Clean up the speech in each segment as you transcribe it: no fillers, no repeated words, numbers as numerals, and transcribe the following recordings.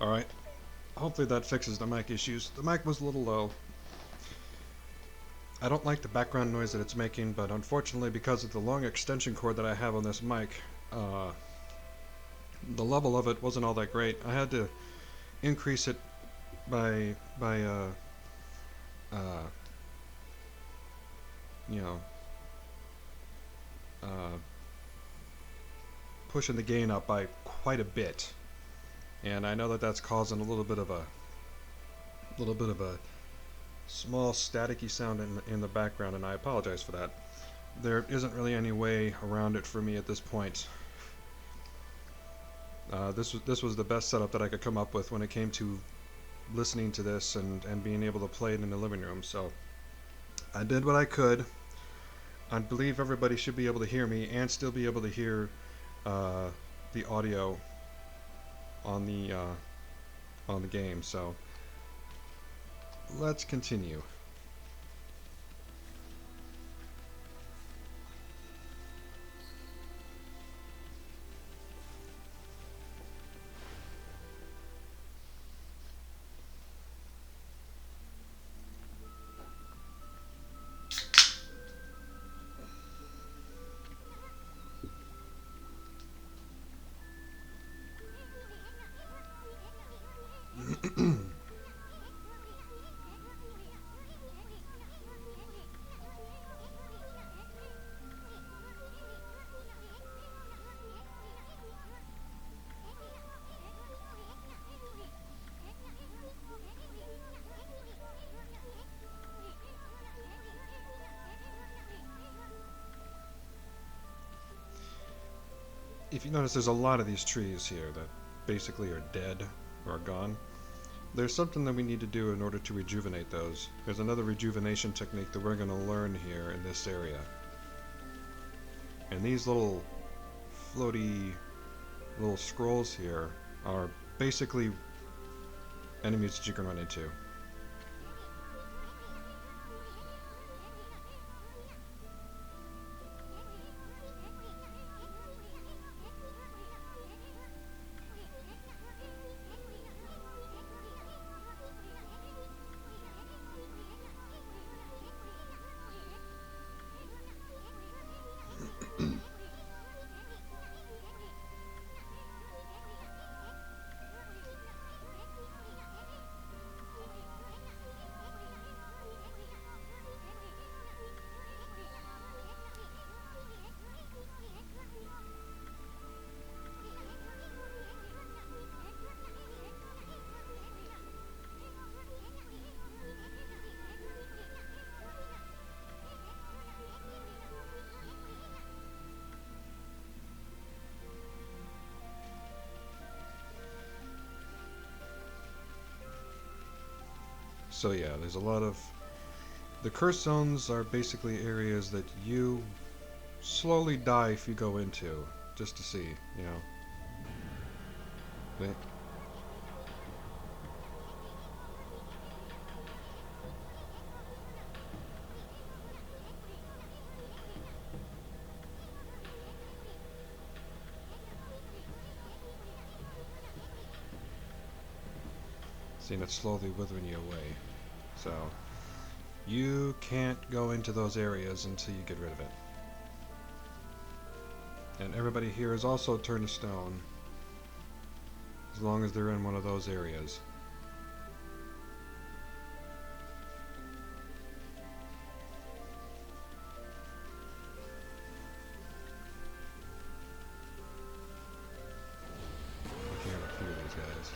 Alright, hopefully that fixes the mic issues. The mic was a little low. I don't like the background noise that it's making, but unfortunately because of the long extension cord that I have on this mic, uh, the level of it wasn't all that great. I had to increase it by uh, you know, uh, pushing the gain up by quite a bit. And I know that that's causing a little bit of a small staticky sound in the background, and I apologize for that. There isn't really any way around it for me at this point. This was the best setup that I could come up with when it came to listening to this and being able to play it in the living room. So I did what I could. I believe everybody should be able to hear me and still be able to hear uh, the audio on the game. So let's continue. If you notice, there's a lot of these trees here that basically are dead or gone. There's something that we need to do in order to rejuvenate those. There's another rejuvenation technique that we're going to learn here in this area. And these little floaty little scrolls here are basically enemies that you can run into. So yeah, there's a lot of... The curse zones are basically areas that you slowly die if you go into, just to see, you know. They, seeing it slowly withering you away. So, you can't go into those areas until you get rid of it. And everybody here is also turned to stone, as long as they're in one of those areas. Looking at a few of these guys.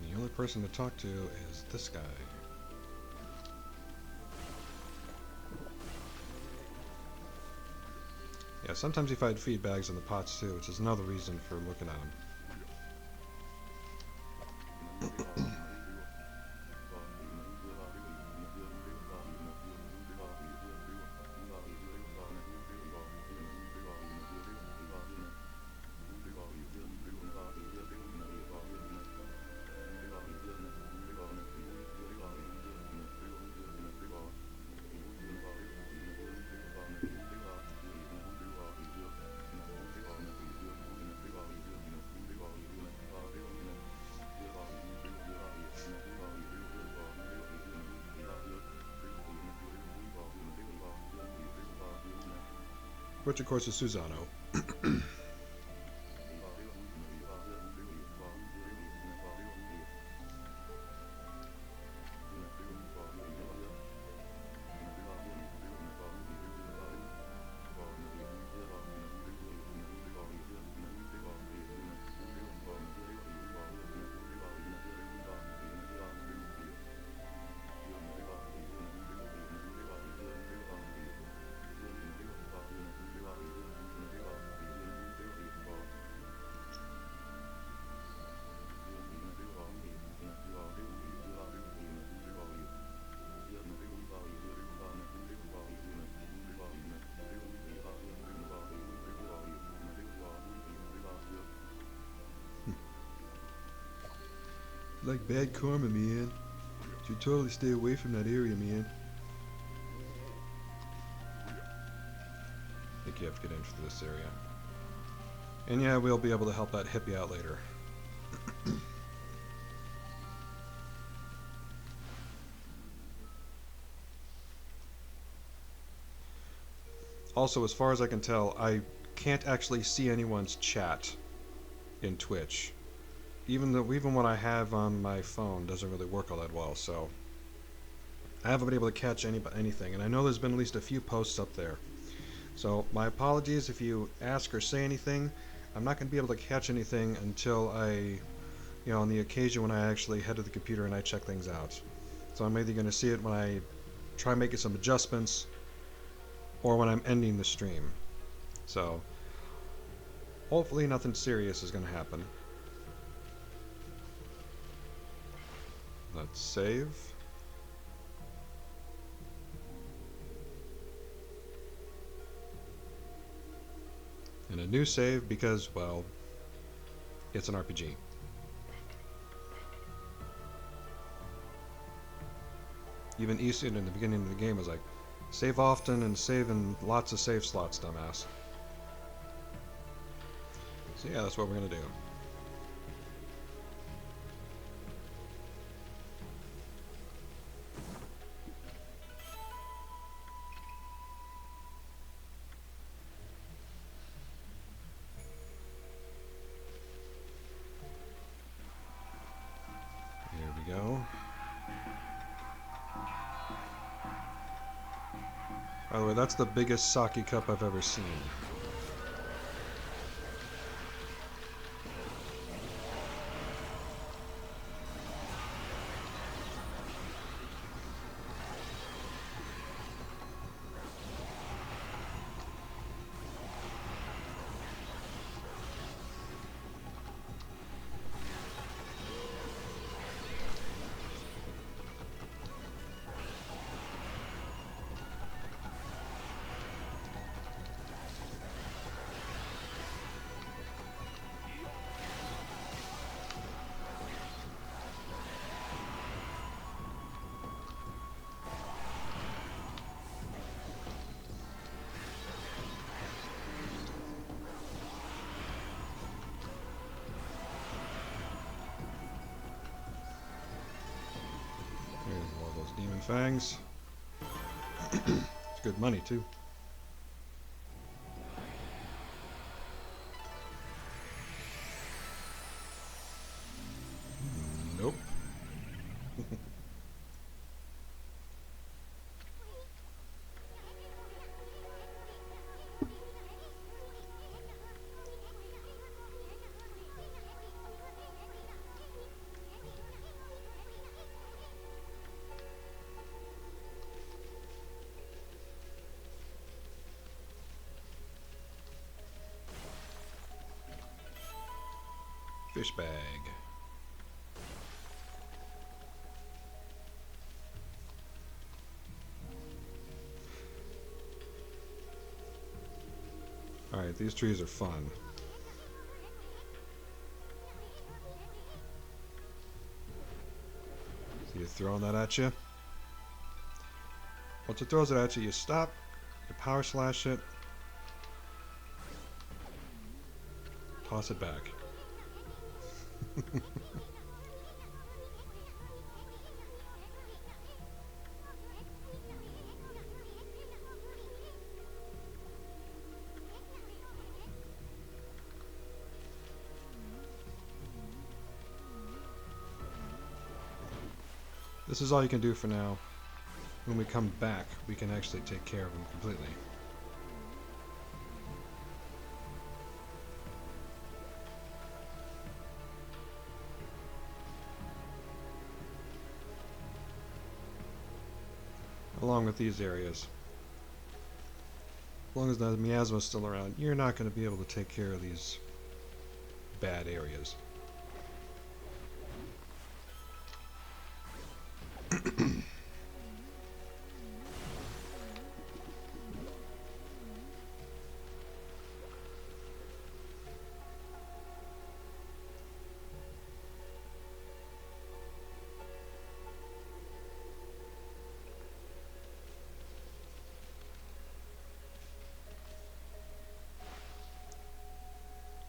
The only person to talk to is this guy. Yeah, sometimes you find feed bags in the pots too, which is another reason for looking at them. Which of course is Susano. Like bad karma, man. Should totally stay away from that area, man. I think you have to get into this area. And yeah, we'll be able to help that hippie out later. Also, as far as I can tell, I can't actually see anyone's chat in Twitch. Even what I have on my phone doesn't really work all that well, so I haven't been able to catch anything. And I know there's been at least a few posts up there. So my apologies if you ask or say anything. I'm not going to be able to catch anything until on the occasion when I actually head to the computer and I check things out. So I'm either going to see it when I try making some adjustments or when I'm ending the stream. So hopefully nothing serious is going to happen. Let's save. And a new save because, well, it's an RPG. Even Easton in the beginning of the game was like, save often and save in lots of save slots, dumbass. So yeah, that's what we're going to do. Go. By the way, that's the biggest sake cup I've ever seen. Demon fangs. It's good money too. Nope. Fish bag. Alright, these trees are fun. So you're throwing that at you. Once it throws it at you, you stop, you power slash it, toss it back. This is all you can do for now. When we come back, we can actually take care of them completely. Along with these areas. As long as the miasma is still around, you're not going to be able to take care of these bad areas.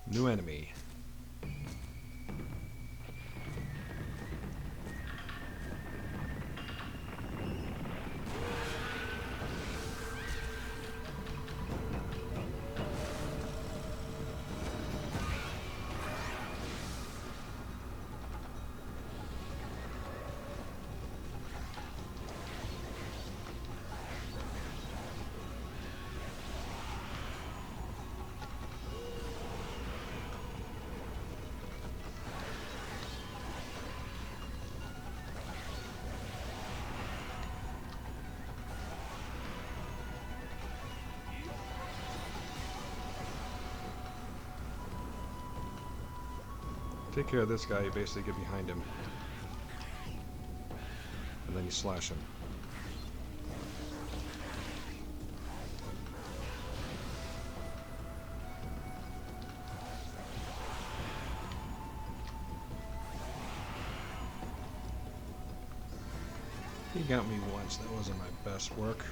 New enemy. Take care of this guy, you basically get behind him. And then you slash him. He got me once, that wasn't my best work.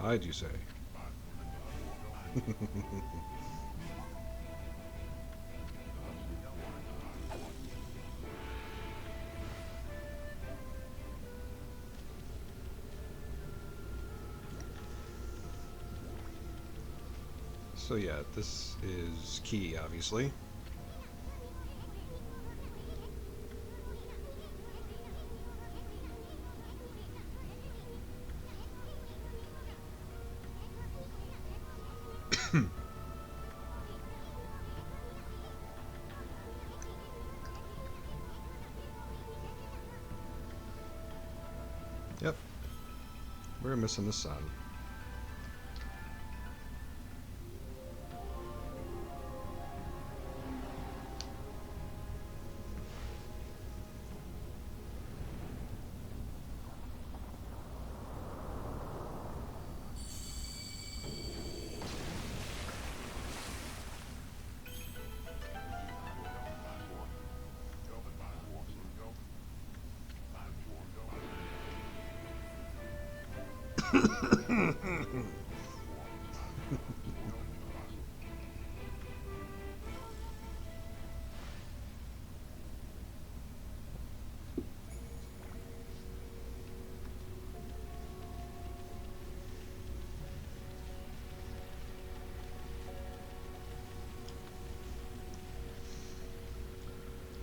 Hide, you say? So yeah, this is key, obviously. Yep. We're missing the sun.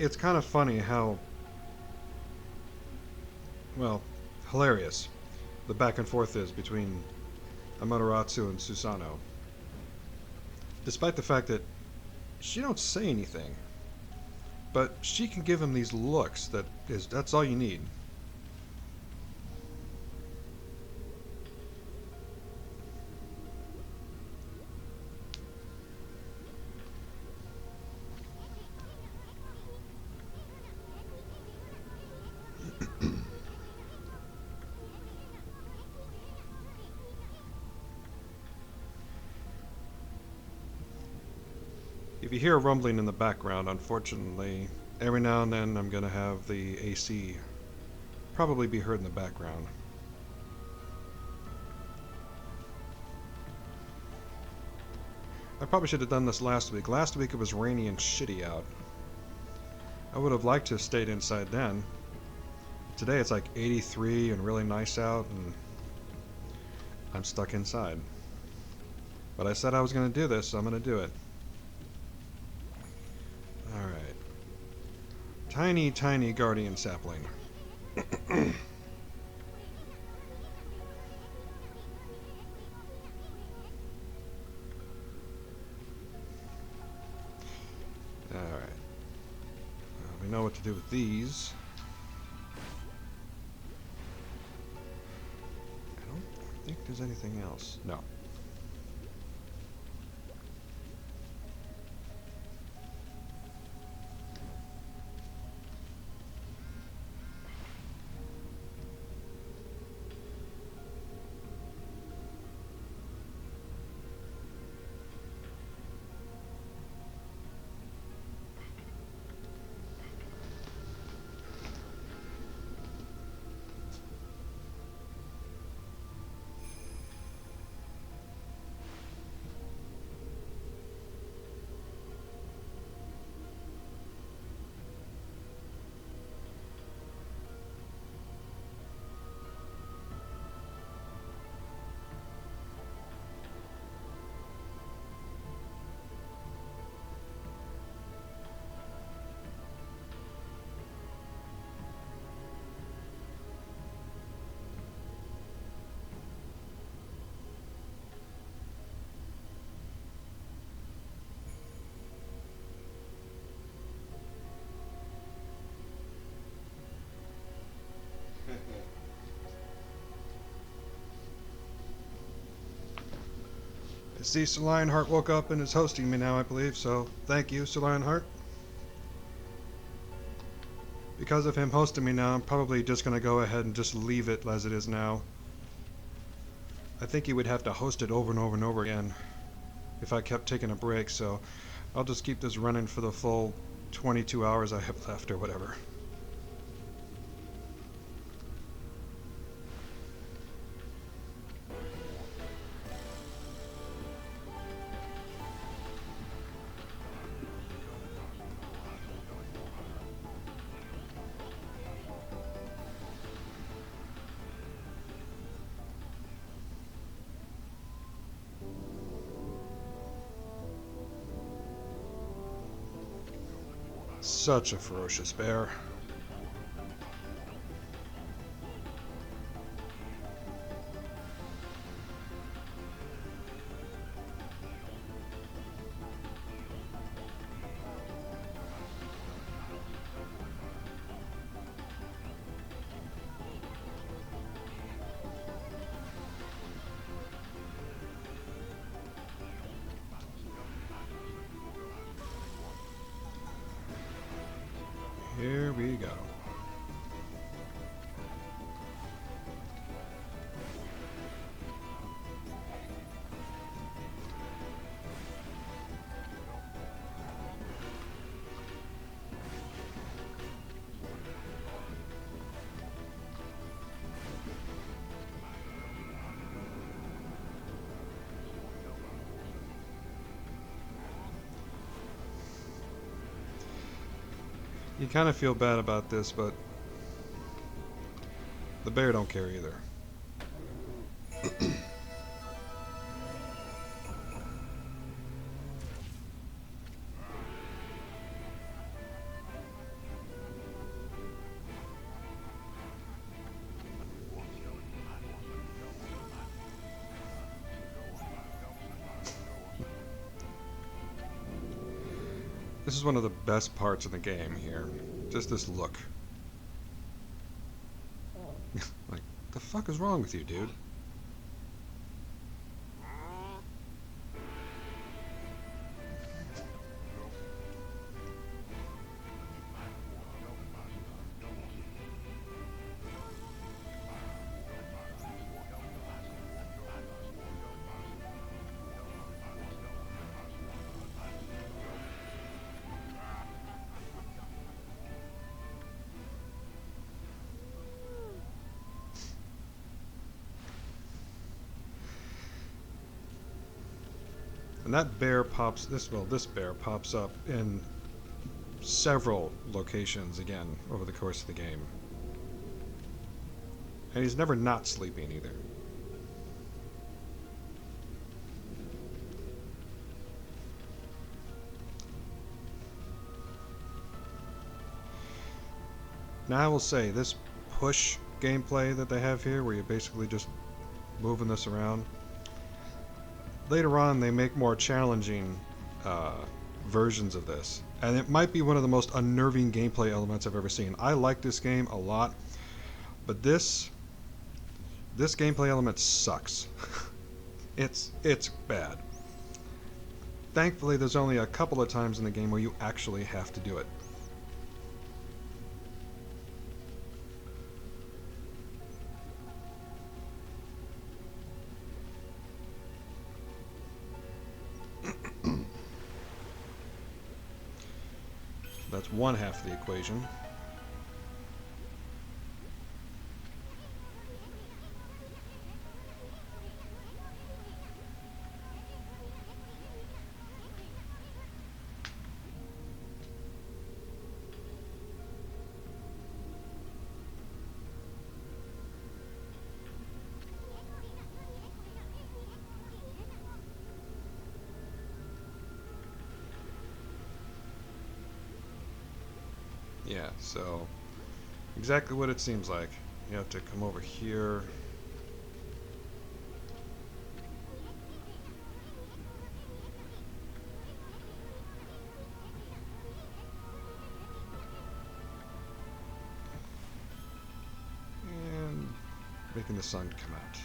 it's kind of funny how, well, hilarious the back and forth is between Amaterasu and Susanoo. Despite the fact that she don't say anything, but she can give him these looks that's all you need. If you hear rumbling in the background, unfortunately, every now and then I'm going to have the AC probably be heard in the background. I probably should have done this last week. Last week it was rainy and shitty out. I would have liked to have stayed inside then. Today it's like 83 and really nice out, and I'm stuck inside. But I said I was going to do this, so I'm going to do it. Alright. Tiny, tiny guardian sapling. Alright. We know what to do with these. I don't think there's anything else. No. I see Sir Lionheart woke up and is hosting me now, I believe, so thank you, Sir Lionheart. Because of him hosting me now, I'm probably just going to go ahead and just leave it as it is now. I think he would have to host it over and over and over again if I kept taking a break, so I'll just keep this running for the full 22 hours I have left or whatever. Such a ferocious bear. Here we go. You kind of feel bad about this, but the bear don't care either. This is one of the best parts of the game here. Just this look. Like, the fuck is wrong with you, dude? And that bear pops, this bear pops up in several locations again over the course of the game. And he's never not sleeping either. Now I will say, this push gameplay that they have here, where you're basically just moving this around, later on they make more challenging versions of this, and it might be one of the most unnerving gameplay elements I've ever seen. I like this game a lot, but this gameplay element sucks. it's bad. Thankfully there's only a couple of times in the game where you actually have to do it. That's one half of the equation. Yeah, so exactly what it seems like. You have to come over here. And making the sun come out.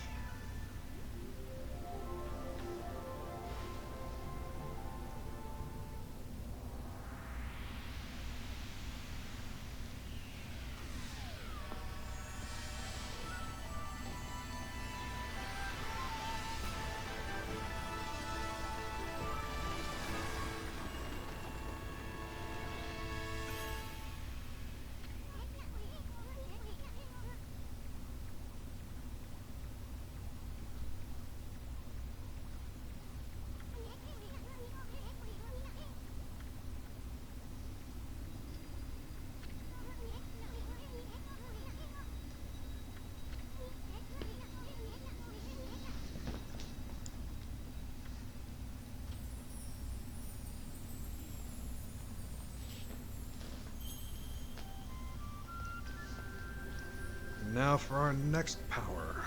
Now for our next power.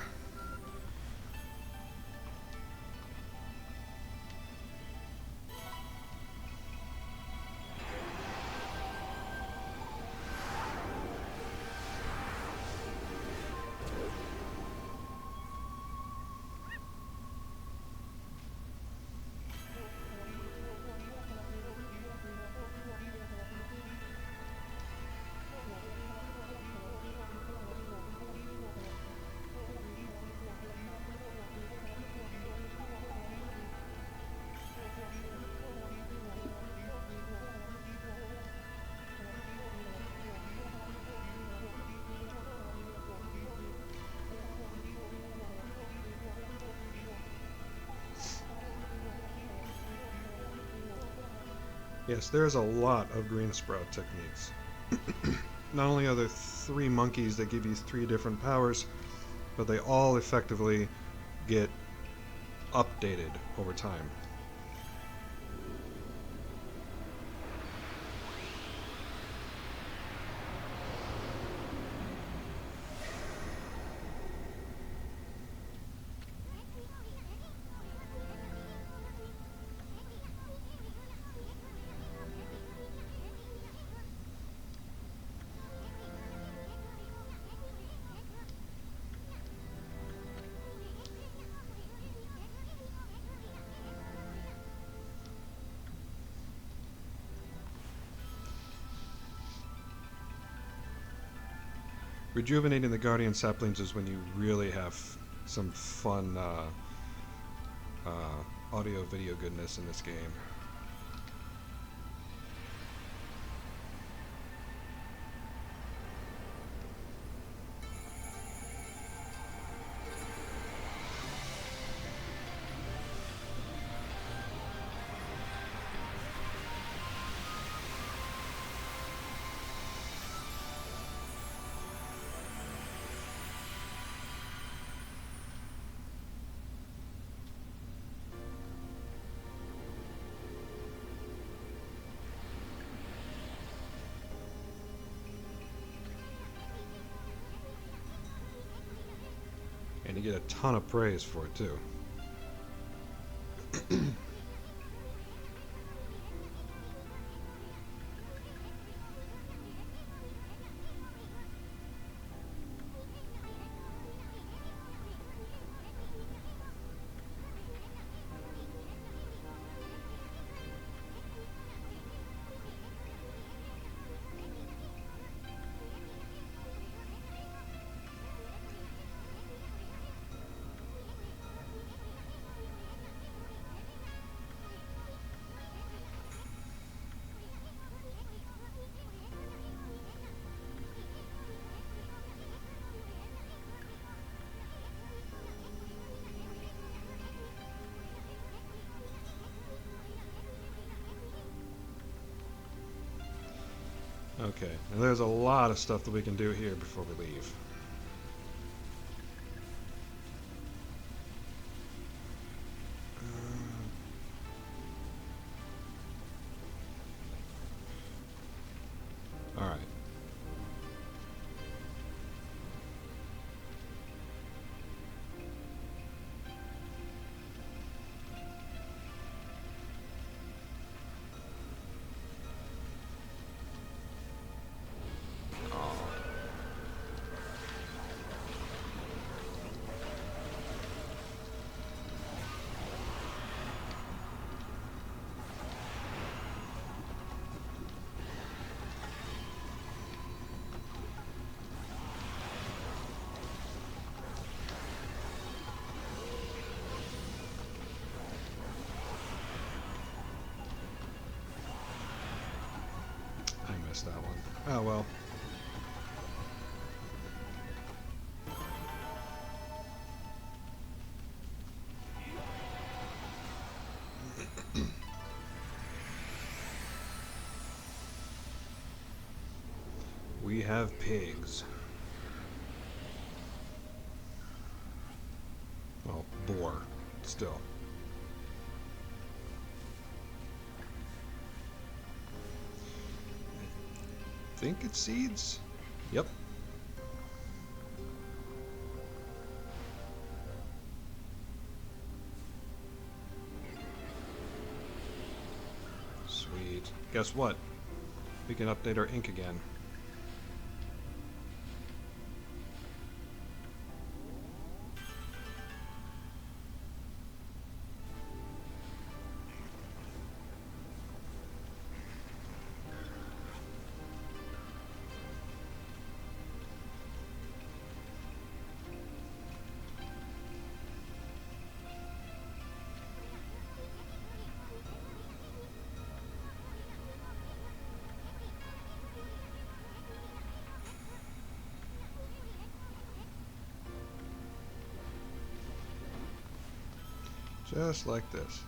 Yes, there's a lot of green sprout techniques. Not only are there 3 monkeys that give you 3 different powers, but they all effectively get updated over time. Rejuvenating the guardian saplings is when you really have some fun audio video goodness in this game. And you get a ton of praise for it too. Okay, and there's a lot of stuff that we can do here before we leave. All right. I missed that one. Oh well. We have pigs. Well, boar, still. I think it's seeds? Yep. Sweet. Guess what? We can update our ink again. Just like this.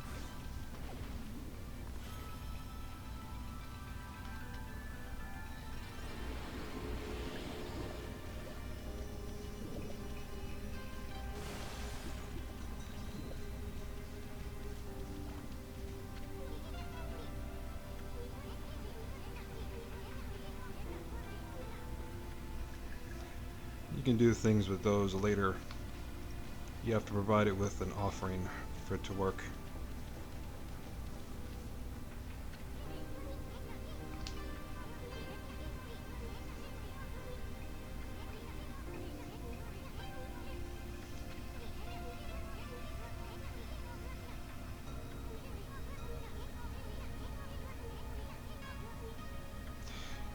You can do things with those later. You have to provide it with an offering for it to work.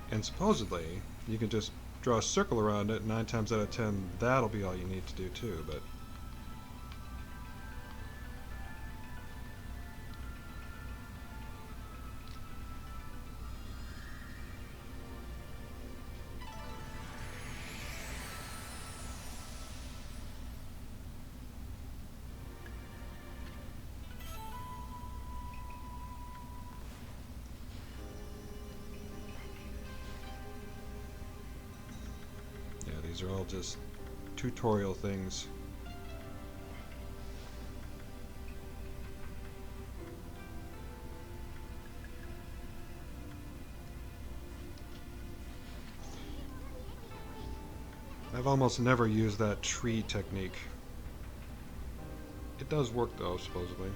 And supposedly, you can just draw a circle around it, 9 times out of 10, that'll be all you need to do too, but... These are all just tutorial things. I've almost never used that tree technique. It does work though, supposedly.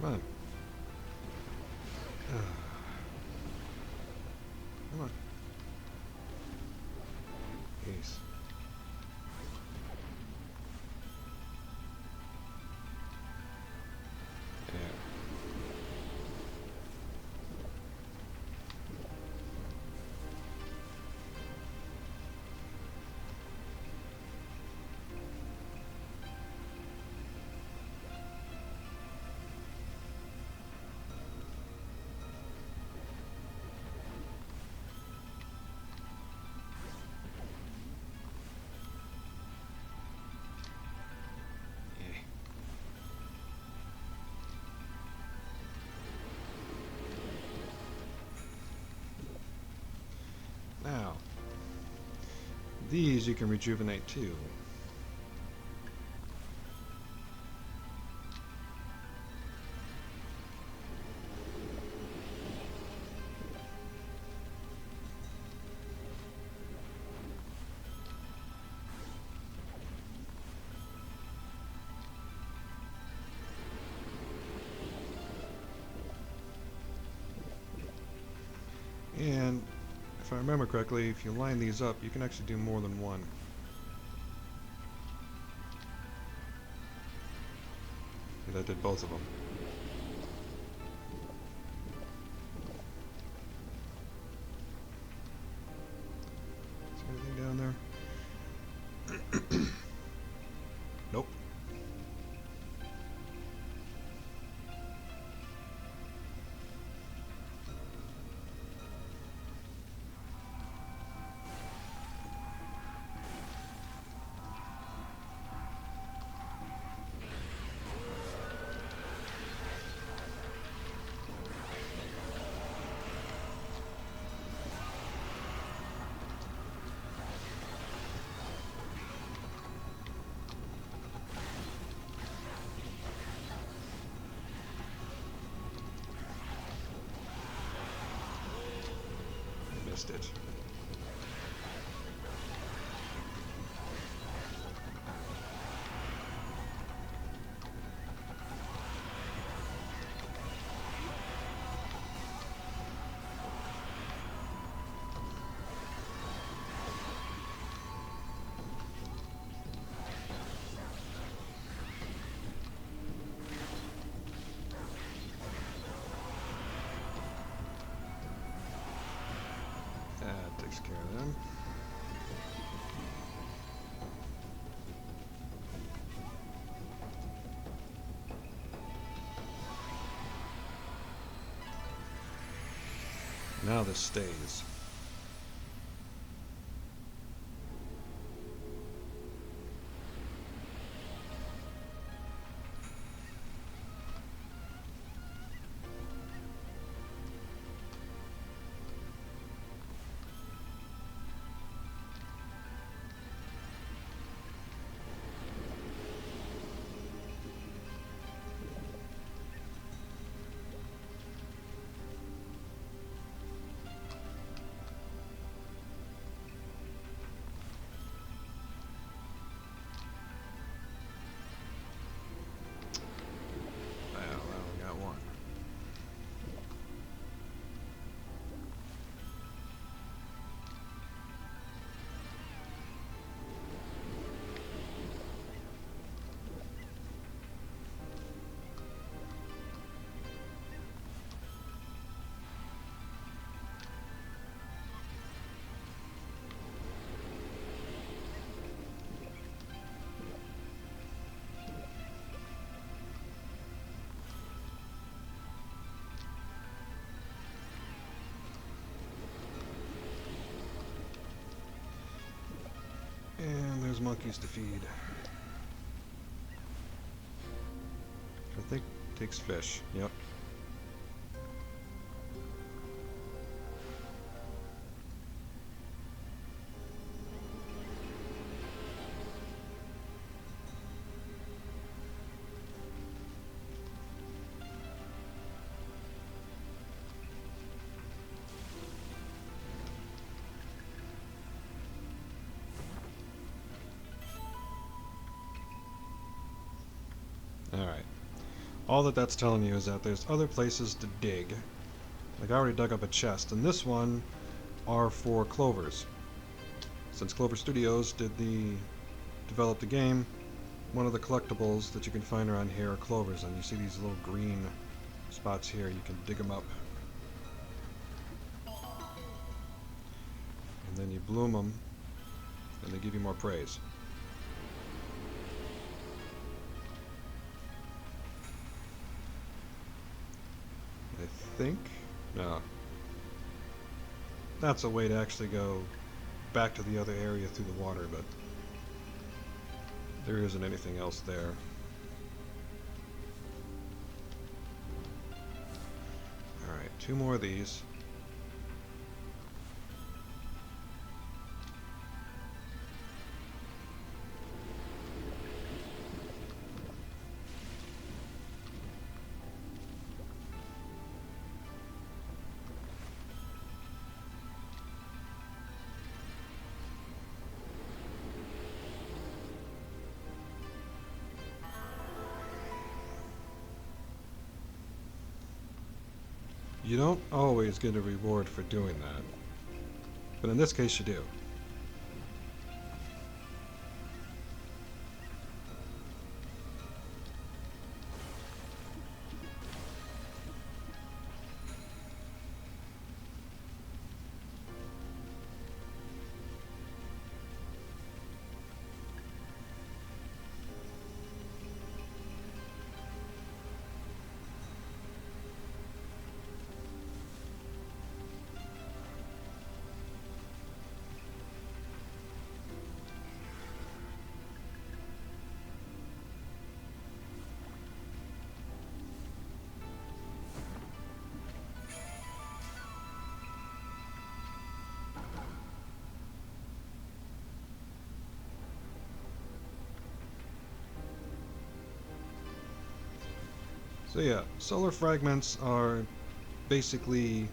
Come on. Come on. Ace. Yeah. Now, these you can rejuvenate too. And if I remember correctly, if you line these up, you can actually do more than one. And that did both of them. Is there anything down there? Nope. Missed it. That takes care of them. Now this stays. monkeys to feed. I think takes fish. Yep. Alright. All that's telling you is that there's other places to dig. Like I already dug up a chest, and this one are for clovers. Since Clover Studios developed the game, one of the collectibles that you can find around here are clovers, and you see these little green spots here. You can dig them up, and then you bloom them, and they give you more praise. I think no. That's a way to actually go back to the other area through the water, but there isn't anything else there. Alright, 2 more of these. You don't always get a reward for doing that, but in this case you do. So yeah, solar fragments are basically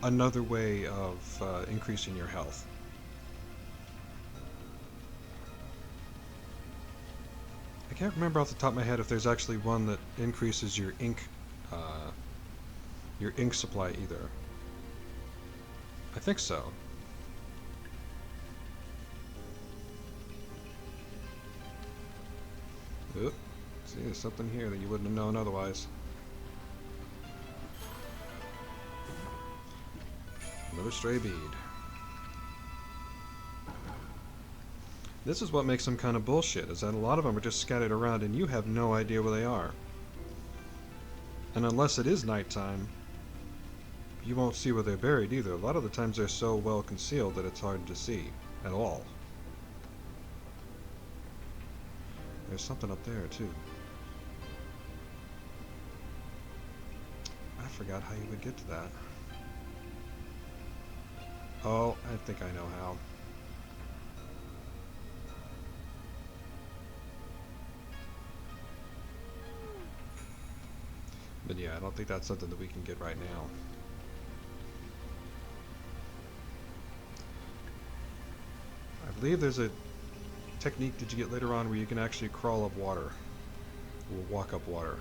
another way of increasing your health. I can't remember off the top of my head if there's actually one that increases your ink supply either. I think so. Oop. See, there's something here that you wouldn't have known otherwise. Another stray bead. This is what makes them kind of bullshit, is that a lot of them are just scattered around and you have no idea where they are. And unless it is nighttime, you won't see where they're buried either. A lot of the times they're so well concealed that it's hard to see at all. There's something up there too. I forgot how you would get to that. Oh, I think I know how. But yeah, I don't think that's something that we can get right now. I believe there's a technique that you get later on where you can actually crawl up water. Or walk up water.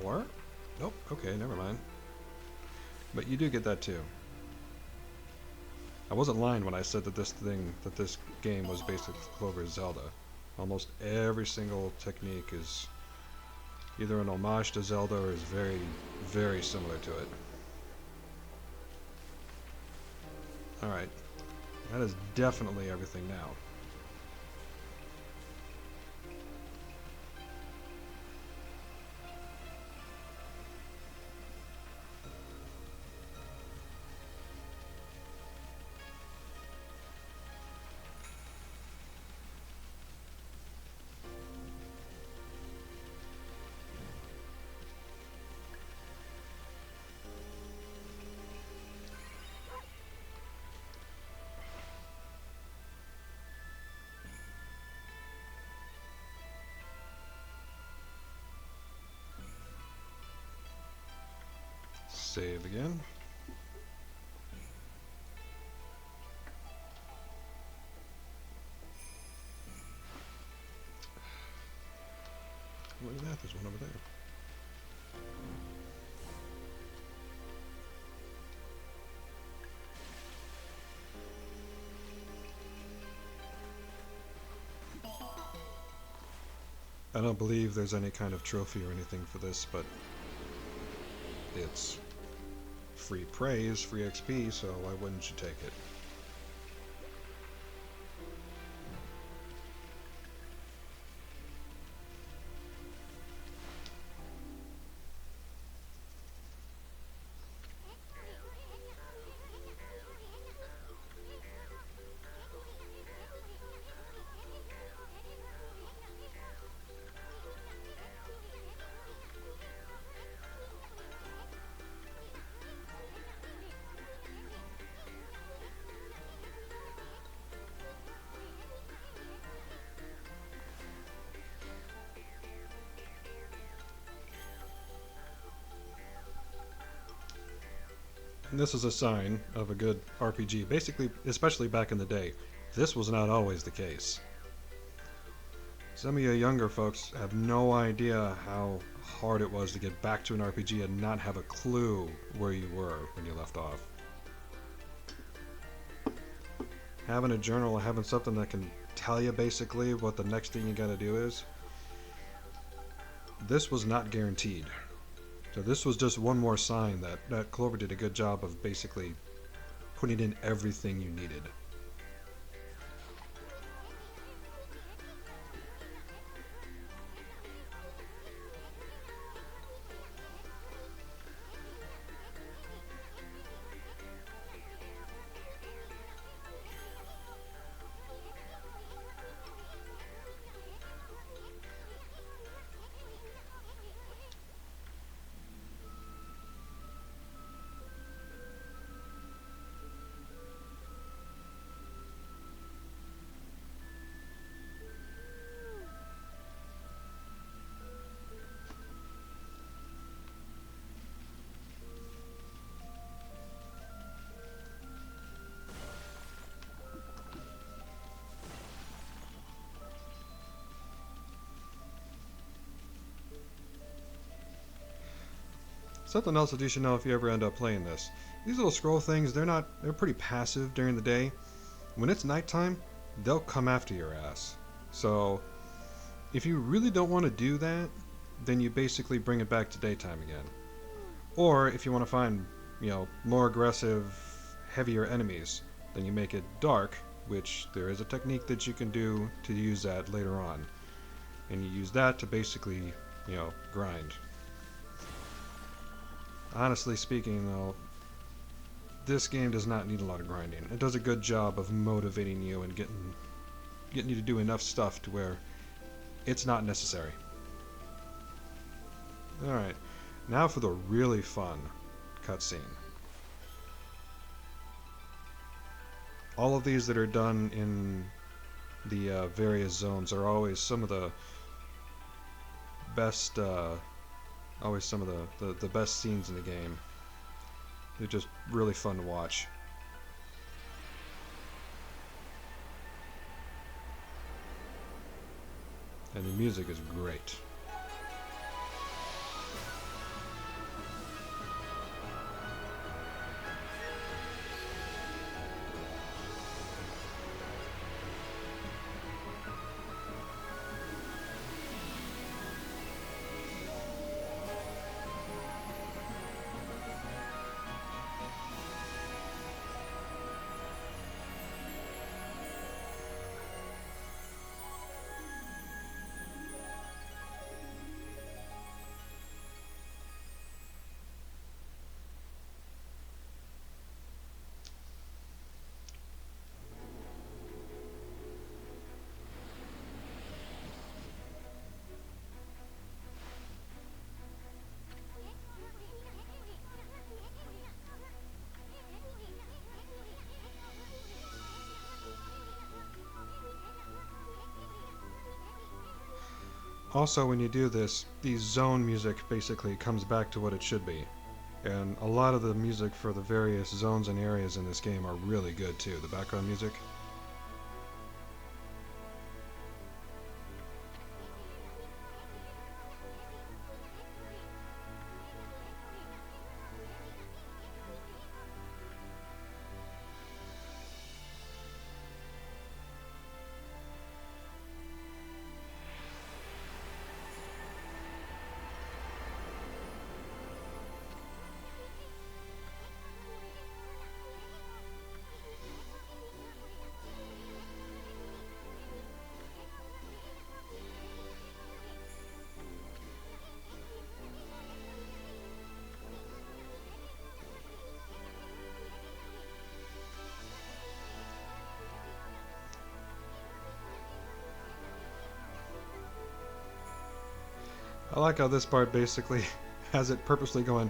Or? Nope, okay, never mind. But you do get that too. I wasn't lying when I said that this game was basically Clover's Zelda. Almost every single technique is either an homage to Zelda or is very, very similar to it. Alright, that is definitely everything now. Save again. Look at that, there's one over there. I don't believe there's any kind of trophy or anything for this, but it's free praise, free XP, so why wouldn't you take it? And this is a sign of a good RPG. Basically, especially back in the day, this was not always the case. Some of you younger folks have no idea how hard it was to get back to an RPG and not have a clue where you were when you left off. Having a journal, having something that can tell you basically what the next thing you gotta do is, this was not guaranteed. So this was just one more sign that Clover did a good job of basically putting in everything you needed. Something else that you should know if you ever end up playing this. These little scroll things, they're pretty passive during the day. When it's nighttime, they'll come after your ass. So, if you really don't want to do that, then you basically bring it back to daytime again. Or, if you want to find, more aggressive, heavier enemies, then you make it dark, which there is a technique that you can do to use that later on. And you use that to basically, grind. Honestly speaking, though, this game does not need a lot of grinding. It does a good job of motivating you and getting you to do enough stuff to where it's not necessary. Alright, now for the really fun cutscene. All of these that are done in the various zones are always some of the best always some of the best scenes in the game. They're just really fun to watch. And the music is great. Also, when you do this, the zone music basically comes back to what it should be. And a lot of the music for the various zones and areas in this game are really good too. The background music. I like how this part basically has it purposely going,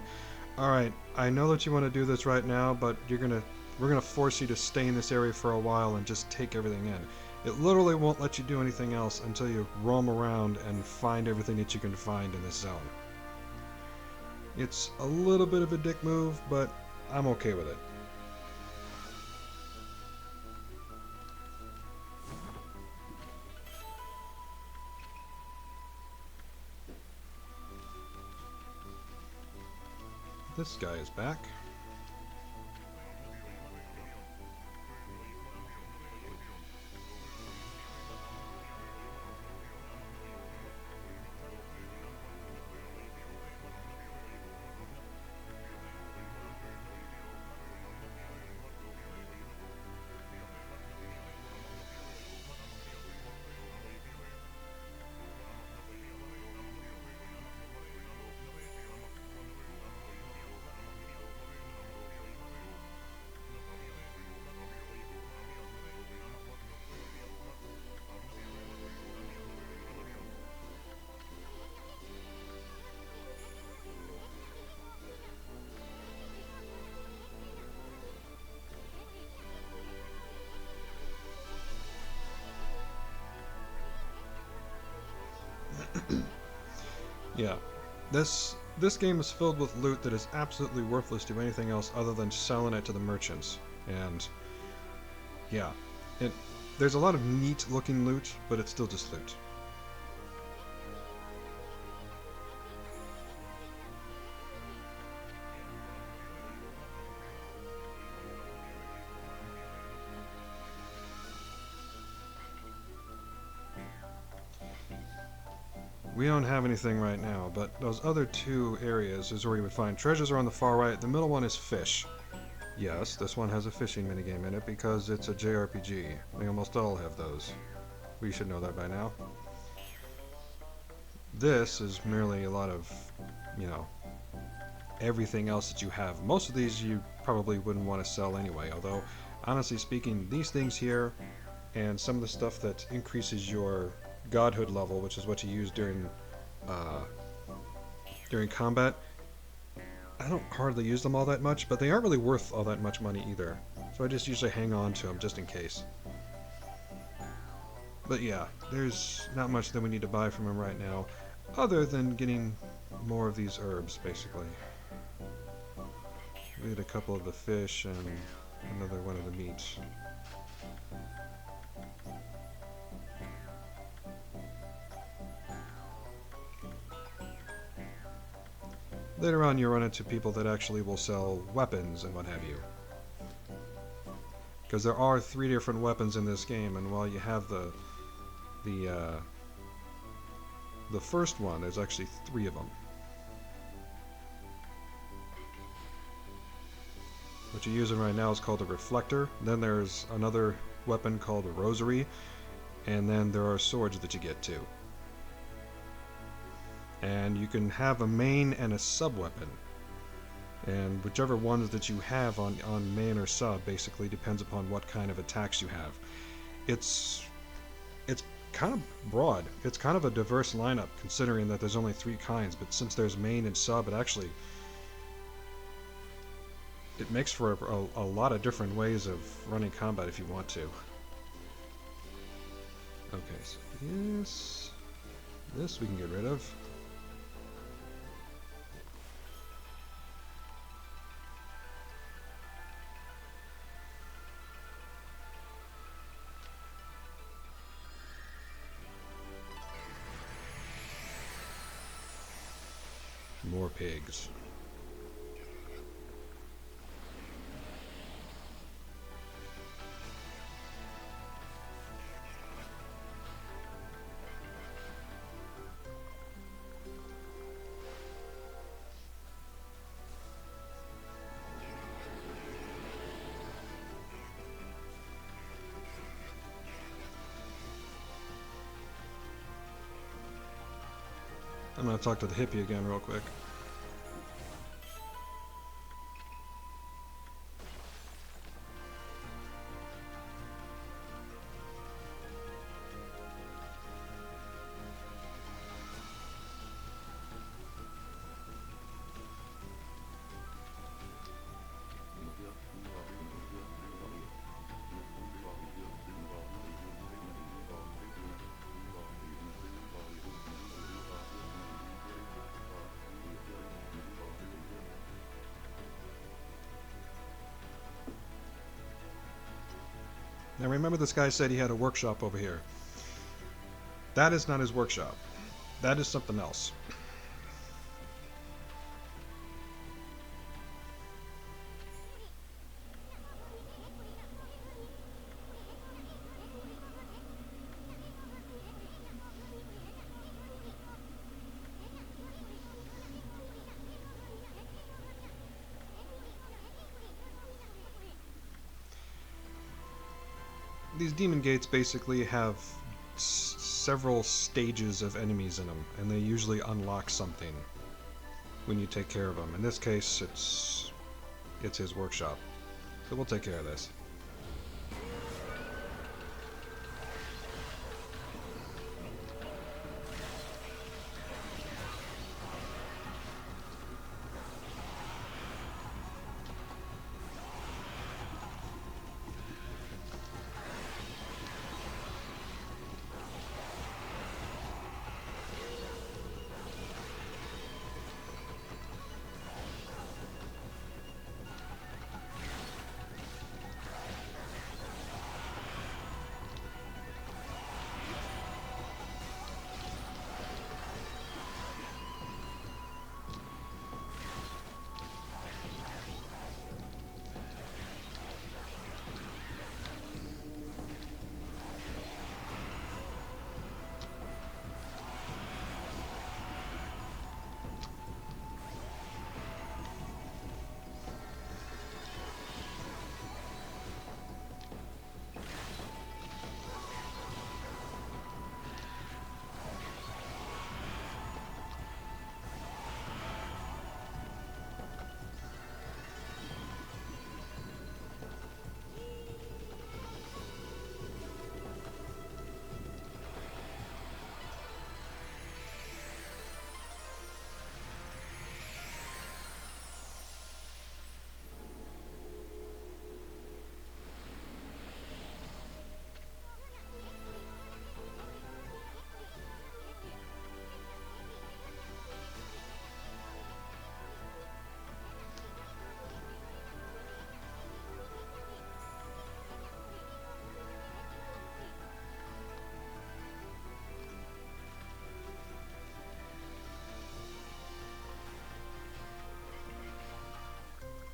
alright, I know that you want to do this right now, but we're gonna force you to stay in this area for a while and just take everything in. It literally won't let you do anything else until you roam around and find everything that you can find in this zone. It's a little bit of a dick move, but I'm okay with it. This guy is back. Yeah, this game is filled with loot that is absolutely worthless to anything else other than selling it to the merchants. And yeah, it there's a lot of neat looking loot, but it's still just loot. We don't have anything right now, but those other two areas is where you would find treasures are on the far right. The middle one is fish. Yes, this one has a fishing minigame in it because it's a JRPG. They almost all have those. We should know that by now. This is merely a lot of, you know, everything else that you have. Most of these you probably wouldn't want to sell anyway, although, honestly speaking, these things here and some of the stuff that increases your godhood level, which is what you use uh, during combat, I don't hardly use them all that much, but they aren't really worth all that much money either. So I just usually hang on to them just in case. But yeah, there's not much that we need to buy from him right now, other than getting more of these herbs, basically. We get a couple of the fish and another one of the meats. Later on, you run into people that actually will sell weapons and what have you. Because there are 3 different weapons in this game, and while you have the first one, there's actually 3 of them. What you're using right now is called a reflector. Then there's another weapon called a rosary, and then there are swords that you get too. And you can have a main and a sub weapon, and whichever ones that you have on main or sub basically depends upon what kind of attacks you have. It's kind of broad. It's kind of a diverse lineup considering that there's only 3 kinds, but since there's main and sub, it makes for a lot of different ways of running combat if you want to. Okay, so this we can get rid of. pigs. I'm gonna talk to the hippie again real quick. Now remember, this guy said he had a workshop over here. That is not his workshop. That is something else. These demon gates basically have several stages of enemies in them, and they usually unlock something when you take care of them. In this case, it's his workshop, so we'll take care of this.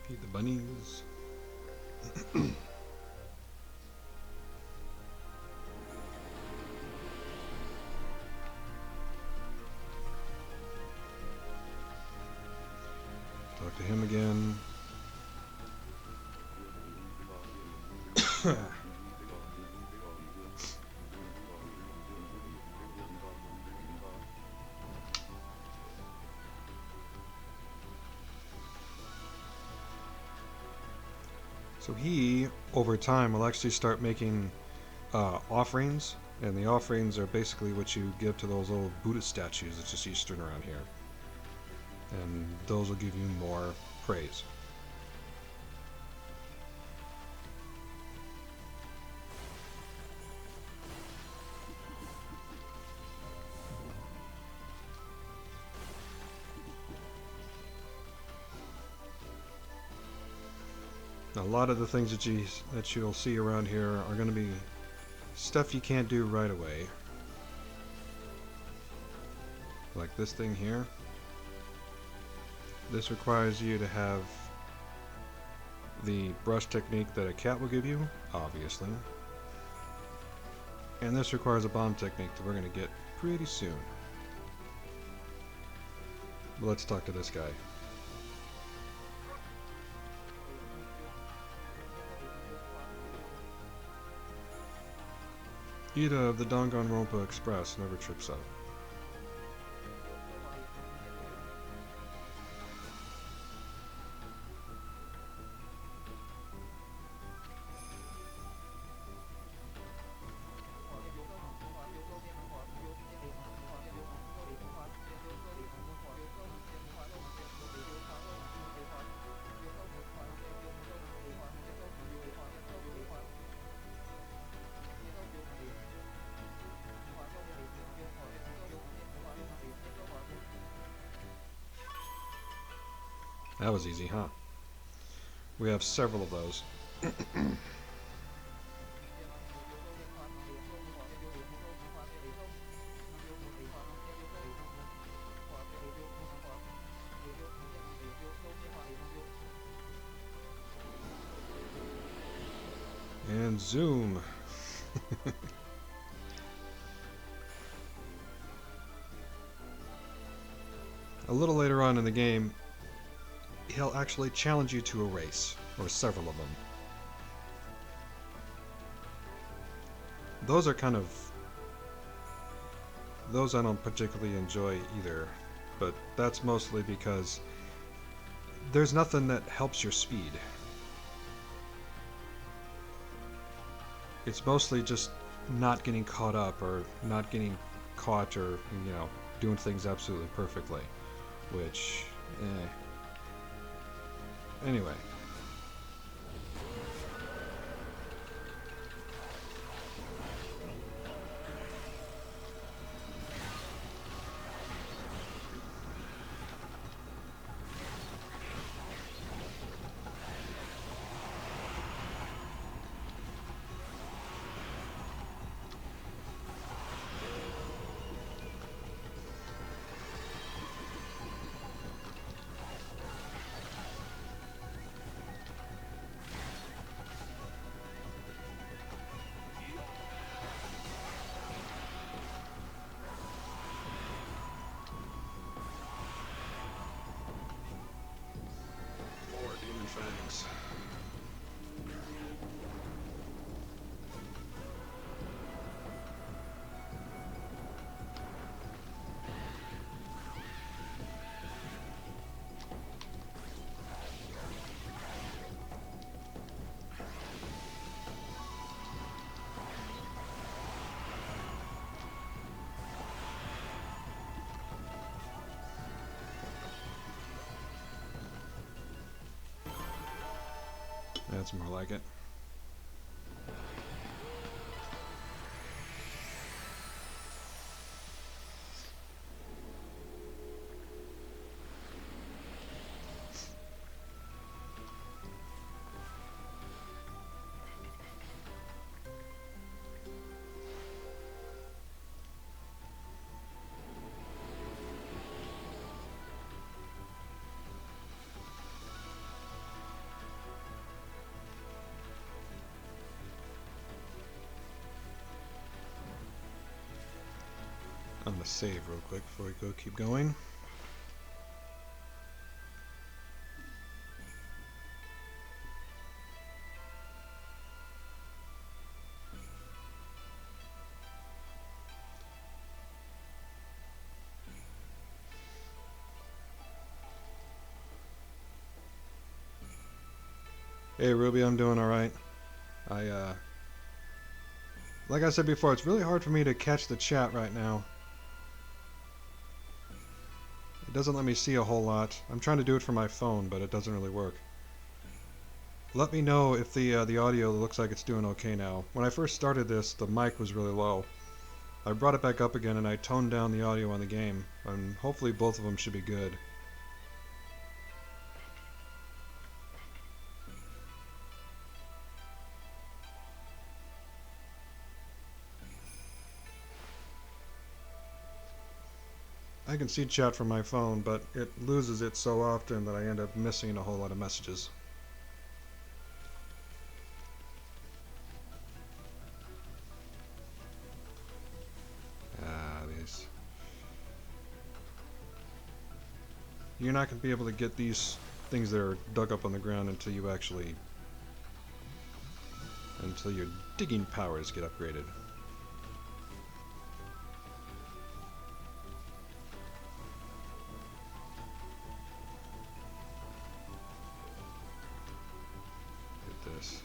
Feed the bunnies. Talk to him again. So he, over time, will actually start making offerings, and the offerings are basically what you give to those old Buddhist statues that you see strewn around here. And those will give you more praise. A lot of the things that you'll see around here are going to be stuff you can't do right away. Like this thing here. This requires you to have the brush technique that a cat will give you, obviously. And this requires a bomb technique that we're going to get pretty soon. But let's talk to this guy. Ida of the Danganronpa Express never trips up. That was easy, huh? We have several of those. And zoom. A little later on in the game, he'll actually challenge you to a race, or several of them. Those are kind of... those I don't particularly enjoy either, but that's mostly because there's nothing that helps your speed. It's mostly just not getting caught up, or not getting caught, or, you know, doing things absolutely perfectly, which, Anyway. Thanks. That's more like it. I'm gonna save real quick before we keep going. Hey Ruby, I'm doing alright. Like I said before, it's really hard for me to catch the chat right now. It doesn't let me see a whole lot. I'm trying to do it from my phone, but it doesn't really work. Let me know if the audio looks like it's doing okay now. When I first started this, the mic was really low. I brought it back up again and I toned down the audio on the game, and hopefully both of them should be good. I can see chat from my phone, but it loses it so often that I end up missing a whole lot of messages. These. You're not going to be able to get these things that are dug up on the ground until you actually... until your digging powers get upgraded. Get this.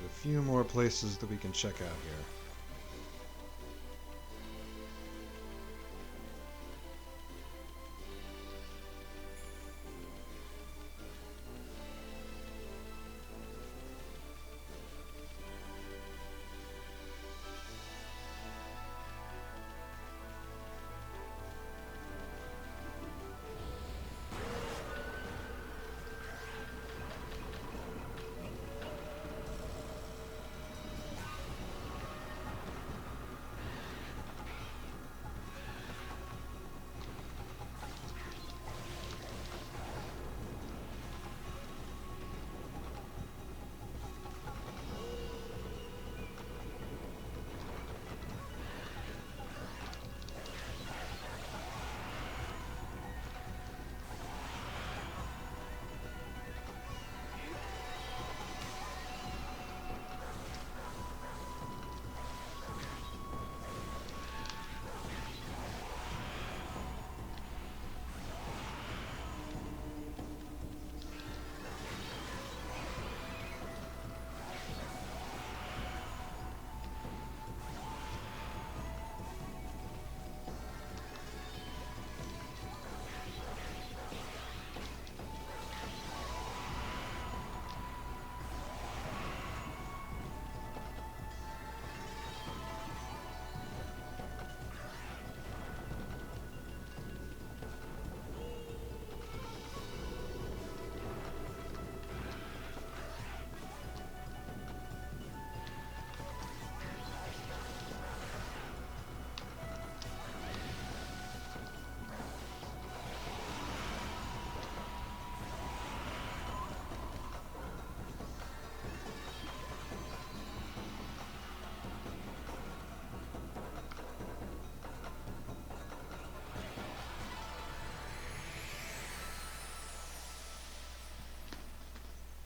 A few more places that we can check out here.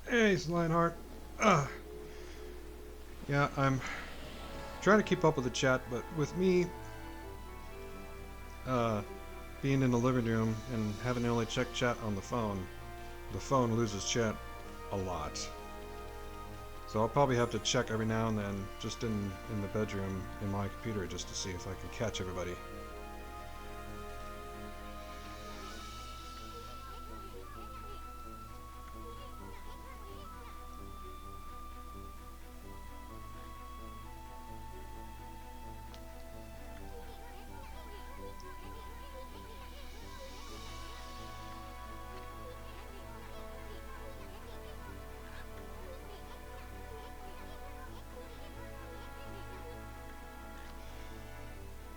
Hey, Lionheart. Yeah, I'm trying to keep up with the chat, but with me being in the living room and having to only check chat on the phone loses chat a lot. So I'll probably have to check every now and then, just in the bedroom in my computer, just to see if I can catch everybody.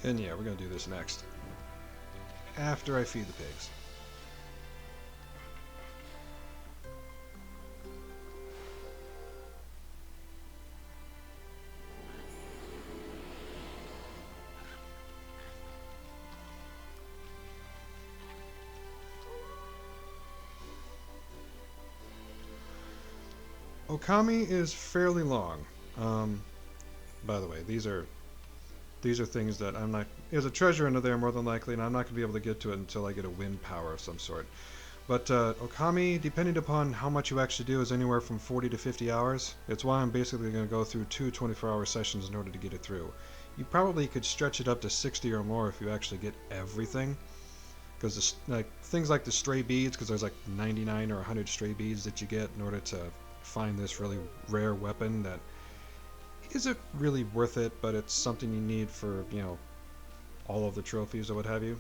And yeah, we're gonna do this next, after I feed the pigs. Okami is fairly long. By the way, these are things that I'm not. There's a treasure under there more than likely, and I'm not gonna be able to get to it until I get a wind power of some sort. But Okami, depending upon how much you actually do, is anywhere from 40 to 50 hours. It's why I'm basically going to go through two 24-hour sessions in order to get it through. You probably could stretch it up to 60 or more if you actually get everything. Because like things like the stray beads, because there's like 99 or 100 stray beads that you get in order to find this really rare weapon that isn't really worth it, but it's something you need for, all of the trophies or what have you.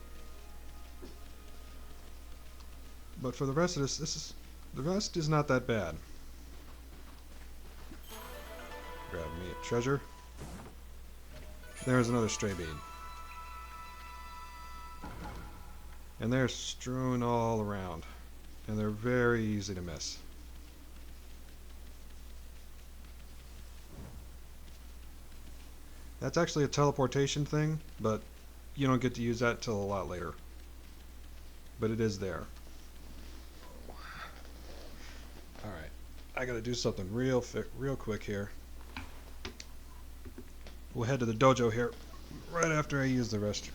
But for the rest of the rest is not that bad. Grab me a treasure. There's another stray bead. And they're strewn all around. And they're very easy to miss. That's actually a teleportation thing, but you don't get to use that till a lot later. But it is there. Alright, I gotta do something real quick here. We'll head to the dojo here right after I use the restroom.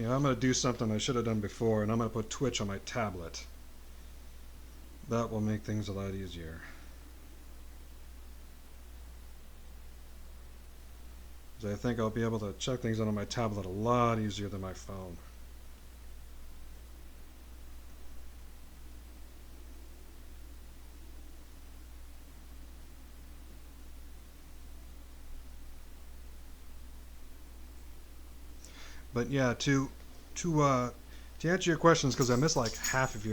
I'm going to do something I should have done before, and I'm going to put Twitch on my tablet. That will make things a lot easier. I think I'll be able to check things out on my tablet a lot easier than my phone. But yeah, to uh, to answer your questions, because I missed like half of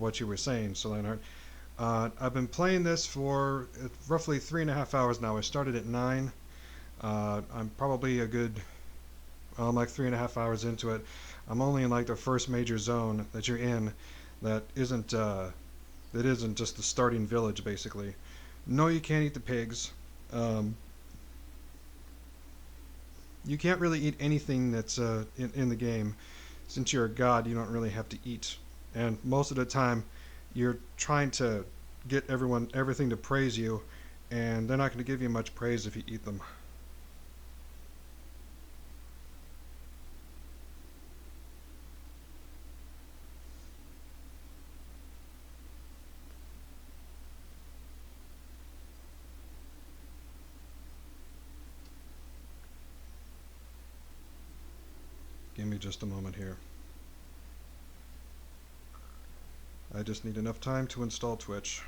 what you were saying, so Leonard. I've been playing this for roughly 3.5 hours now. I started at 9. I'm probably a good, I'm like 3.5 hours into it. I'm only in like the first major zone that you're in, that isn't just the starting village basically. No, you can't eat the pigs. Um, you can't really eat anything that's in the game. Since you're a god, you don't really have to eat. And most of the time, you're trying to get everything to praise you, and they're not going to give you much praise if you eat them. Give me just a moment here. I just need enough time to install Twitch.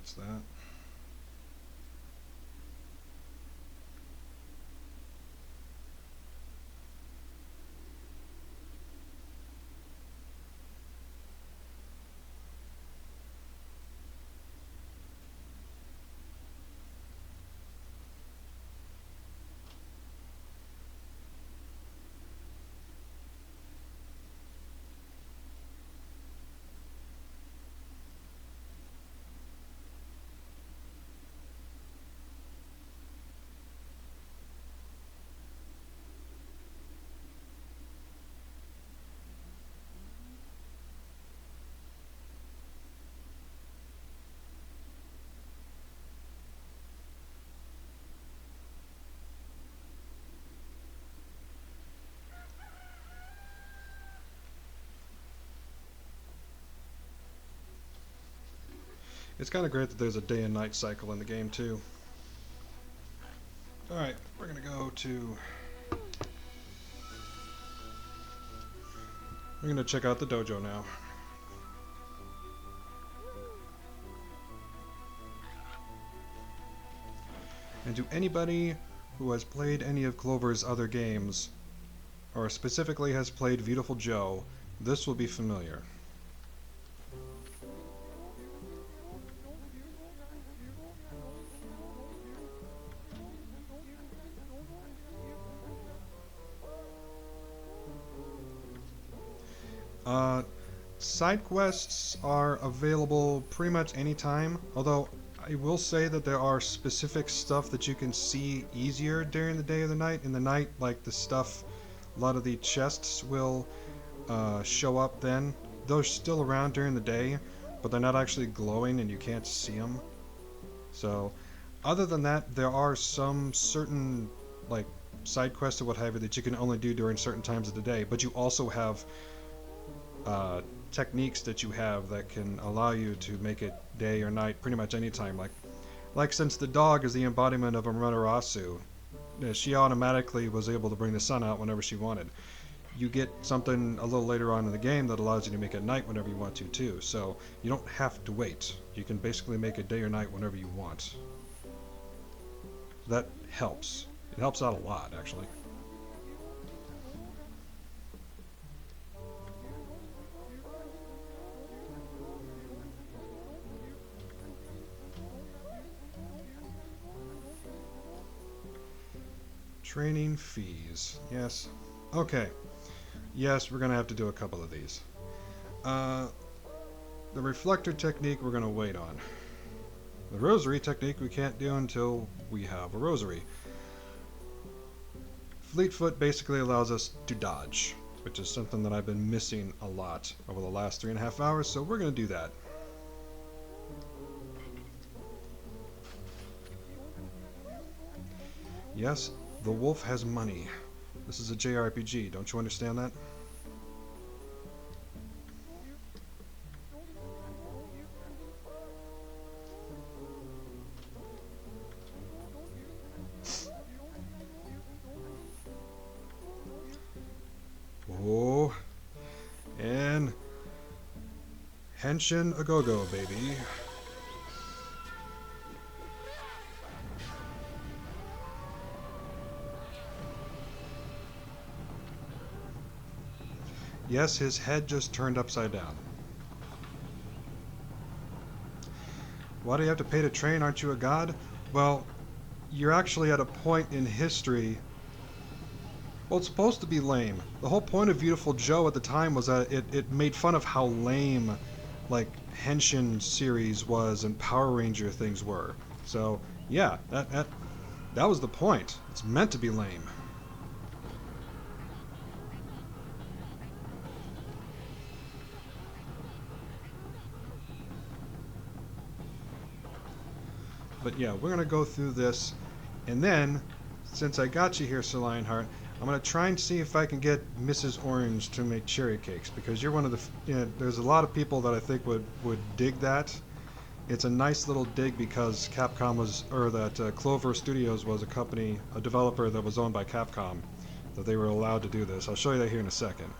That's that. It's kind of great that there's a day and night cycle in the game too. Alright, we're gonna go to... We're gonna check out the dojo now. And to anybody who has played any of Clover's other games, or specifically has played Beautiful Joe, this will be familiar. Uh, Side quests are available pretty much anytime, although I will say that there are specific stuff that you can see easier during the day or the night. In the night, like the stuff, a lot of the chests will show up then. They're still around during the day, but they're not actually glowing and you can't see them. So, other than that, there are some certain, like, side quests or what have you that you can only do during certain times of the day, but you also have uh, techniques that you have that can allow you to make it day or night pretty much any time. Like since the dog is the embodiment of Amaterasu, she automatically was able to bring the sun out whenever she wanted. You get something a little later on in the game that allows you to make it night whenever you want to too. So you don't have to wait. You can basically make it day or night whenever you want. That helps. It helps out a lot, actually. Training fees. Yes. Okay. Yes, we're going to have to do a couple of these. Uh, the reflector technique we're going to wait on. The rosary technique we can't do until we have a rosary. Fleetfoot basically allows us to dodge. which is something that I've been missing a lot over the last 3.5 hours, so we're going to do that. Yes, the wolf has money. This is a JRPG, don't you understand that? Oh, and Henshin a go-go, baby. Yes, his head just turned upside down. Why do you have to pay to train? Aren't you a god? Well, you're actually at a point in history. Well, it's supposed to be lame. The whole point of Beautiful Joe at the time was that it made fun of how lame, like, Henshin series was and Power Ranger things were. So, yeah, that was the point. It's meant to be lame. But yeah, we're gonna go through this, and then, since I got you here, Sir Lionheart, I'm gonna try and see if I can get Mrs. Orange to make cherry cakes, because you're one of the. You know, there's a lot of people that I think would dig that. It's a nice little dig because Capcom was, or that Clover Studios was a company, a developer that was owned by Capcom, that they were allowed to do this. I'll show you that here in a second.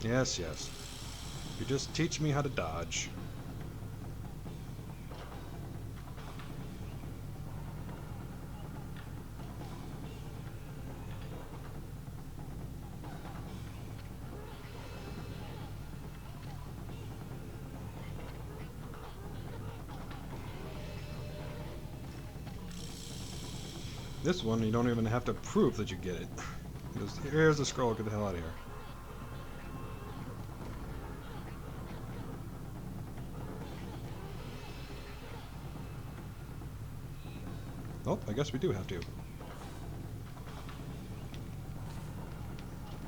Yes, yes. You just teach me how to dodge. This one, you don't even have to prove that you get it. Just, here's the scroll, get the hell out of here. Oh, I guess we do have to.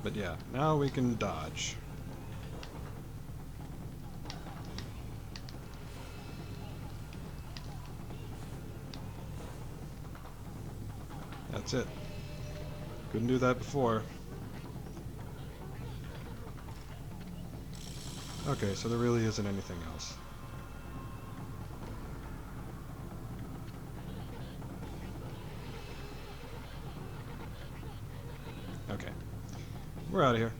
But yeah, now we can dodge. That's it. Couldn't do that before. Okay, so there really isn't anything else. Okay. We're out of here.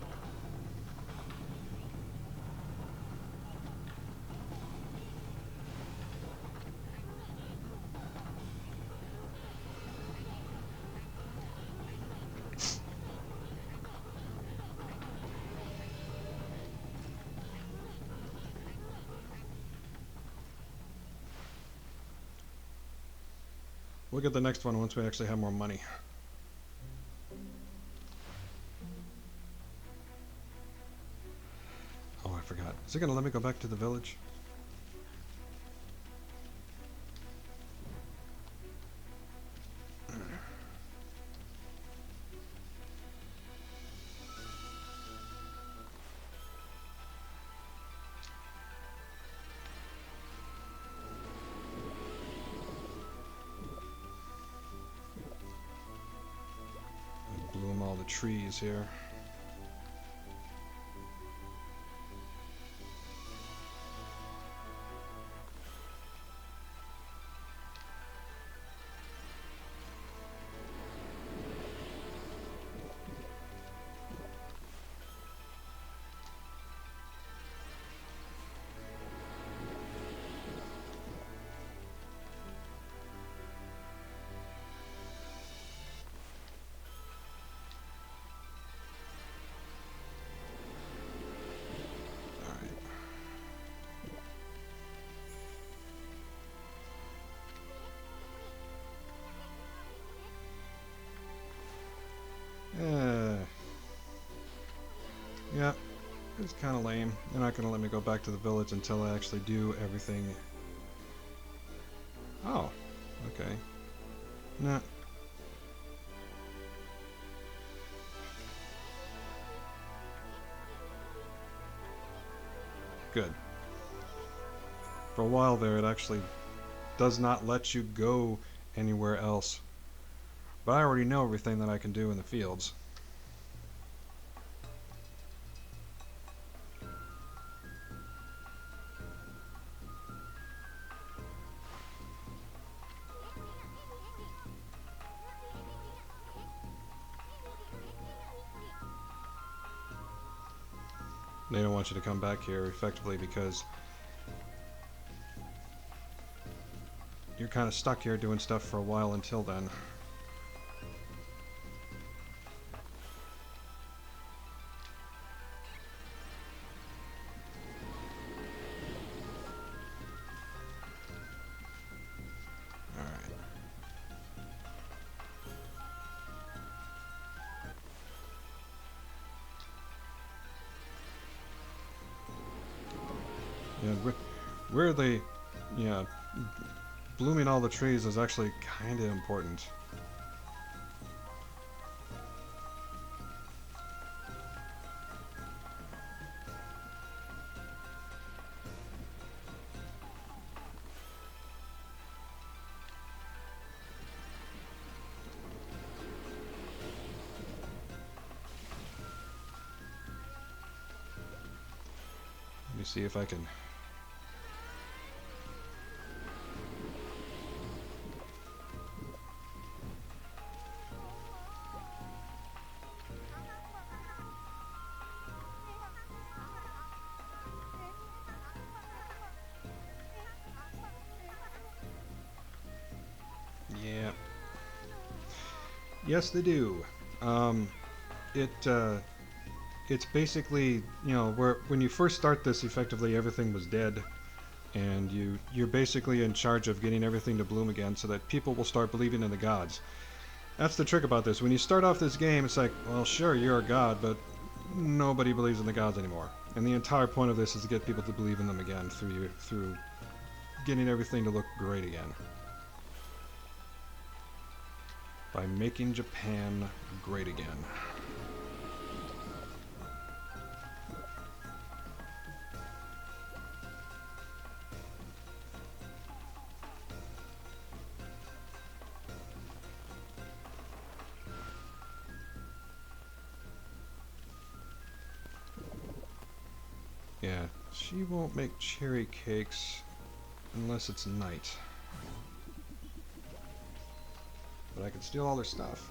We'll get the next one once we actually have more money. Oh, I forgot. Is it gonna let me go back to the village? Bloom all the trees here. Yeah, it's kind of lame. They're not going to let me go back to the village until I actually do everything. Oh, okay. Nah, Good. For a while there, it actually does not let you go anywhere else. But I already know everything that I can do in the fields. They don't want you to come back here effectively because you're kind of stuck here doing stuff for a while until then. Alright. Yeah, where they, yeah, blooming all the trees is actually kind of important. Let me see if I can. Yeah. Yes, they do. Um, it it's basically, you know, where when you first start this, effectively everything was dead, and you're basically in charge of getting everything to bloom again, so that people will start believing in the gods. That's the trick about this. When you start off this game, it's like, well, sure, you're a god, but nobody believes in the gods anymore. And the entire point of this is to get people to believe in them again through getting everything to look great again. By making Japan great again. Yeah, she won't make cherry cakes unless it's night. But I can steal all their stuff.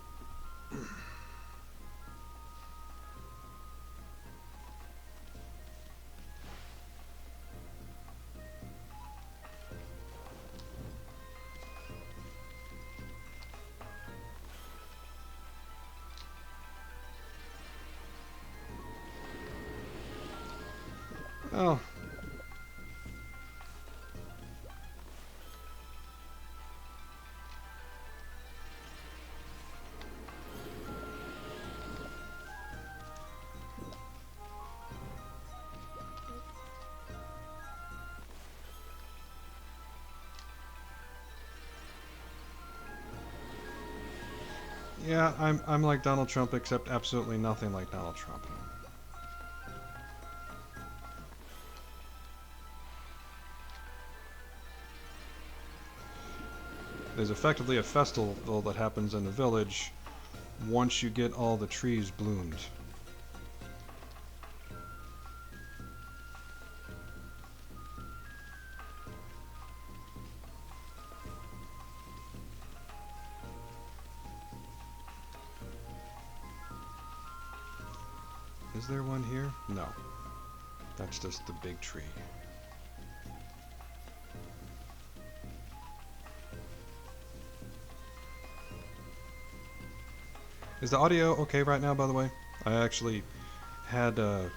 Oh. Yeah, I'm like Donald Trump, except absolutely nothing like Donald Trump. There's effectively a festival that happens in the village once you get all the trees bloomed. Is there one here? No. That's just the big tree. Is the audio okay right now, by the way? I actually had, I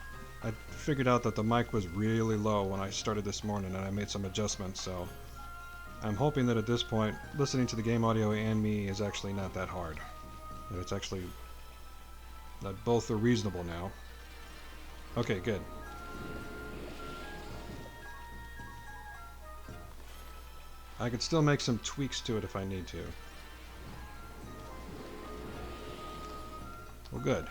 figured out that the mic was really low when I started this morning, and I made some adjustments, so I'm hoping that at this point, listening to the game audio and me is actually not that hard. That it's actually, that both are reasonable now. Okay, good. I could still make some tweaks to it if I need to. Well, good.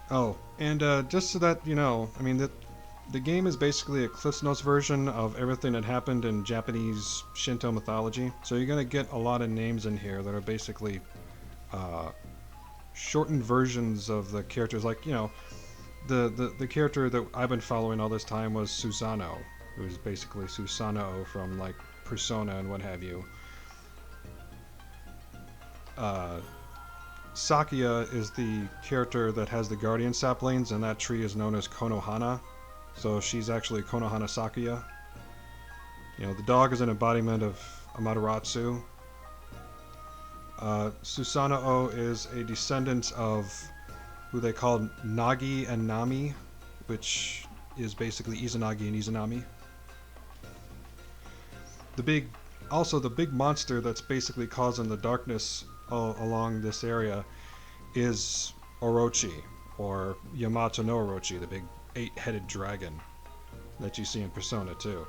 Oh, and just so that you know, I mean, the game is basically a Cliff's Notes version of everything that happened in Japanese Shinto mythology. So you're gonna get a lot of names in here that are basically uh, shortened versions of the characters. Like, you know, the character that I've been following all this time was Susanoo, who's basically Susanoo from like Persona and what have you. Uh, Sakuya is the character that has the guardian saplings, and that tree is known as Konohana. So she's actually Konohana Sakuya. You know, the dog is an embodiment of Amaterasu. Susanoo is a descendant of who they call Nagi and Nami, which is basically Izanagi and Izanami. The big, also the big monster that's basically causing the darkness along this area is Orochi, or Yamato no Orochi, the big eight-headed dragon that you see in Persona 2.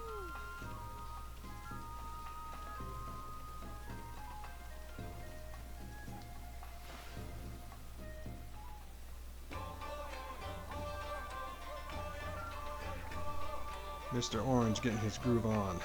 Mr. Orange getting his groove on.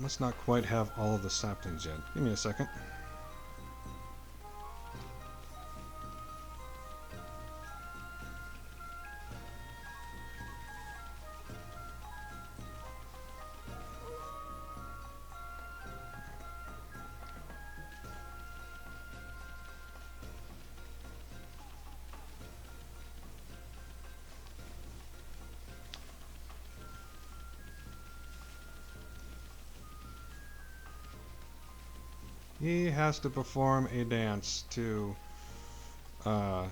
I must not quite have all of the saplings yet. Give me a second. He has to perform a dance uh,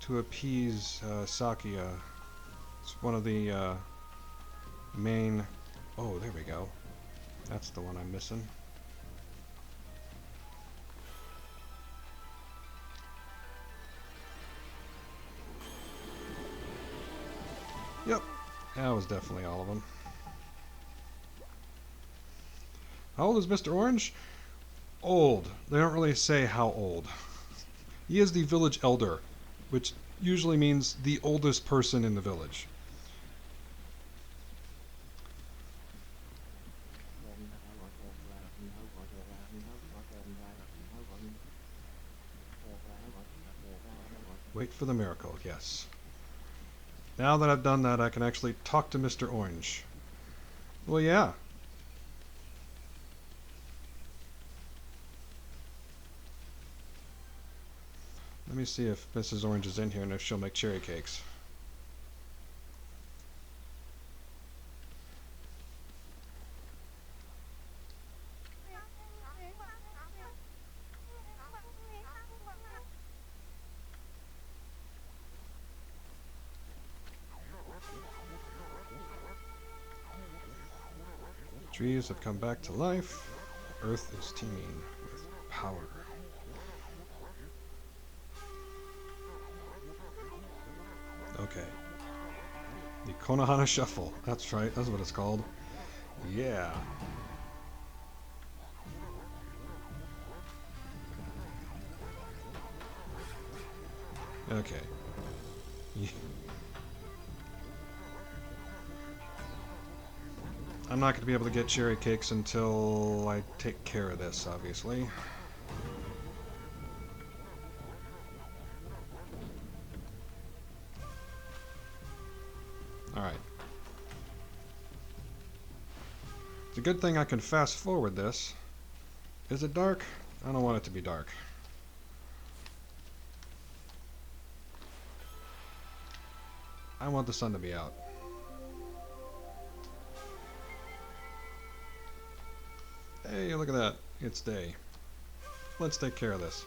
to appease Sakuya. It's one of the main. Oh, there we go. That's the one I'm missing. Yep, that was definitely all of them. How old is Mr. Orange? Old. They don't really say how old. He is the village elder, which usually means the oldest person in the village. Wait for the miracle, yes. Now that I've done that, I can actually talk to Mr. Orange. Well, yeah. Let me see if Mrs. Orange is in here and if she'll make cherry cakes. Trees have come back to life. Earth is teeming with power. Okay. The Konohana Shuffle. That's right, that's what it's called. Yeah. Okay. I'm not going to be able to get cherry cakes until I take care of this, obviously. Alright. It's a good thing I can fast forward this. Is it dark? I don't want it to be dark. I want the sun to be out. Hey, look at that. It's day. Let's take care of this.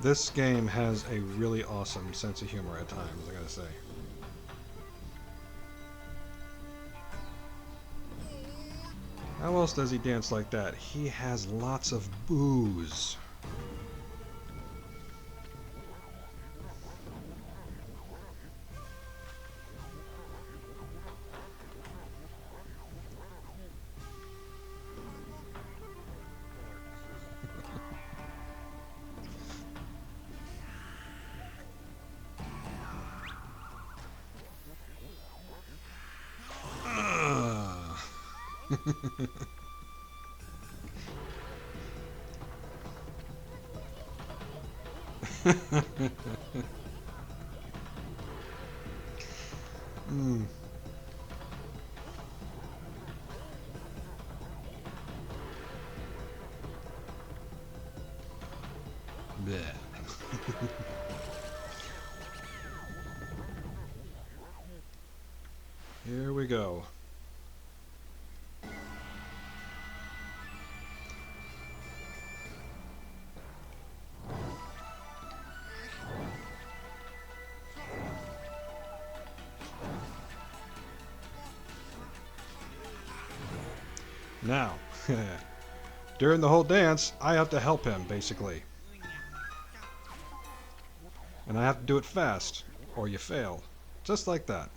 This game has a really awesome sense of humor at times, I gotta say. How else does he dance like that? He has lots of booze. mm. Bleh. Here we go. Now, during the whole dance, I have to help him, basically. And I have to do it fast, or you fail. Just like that.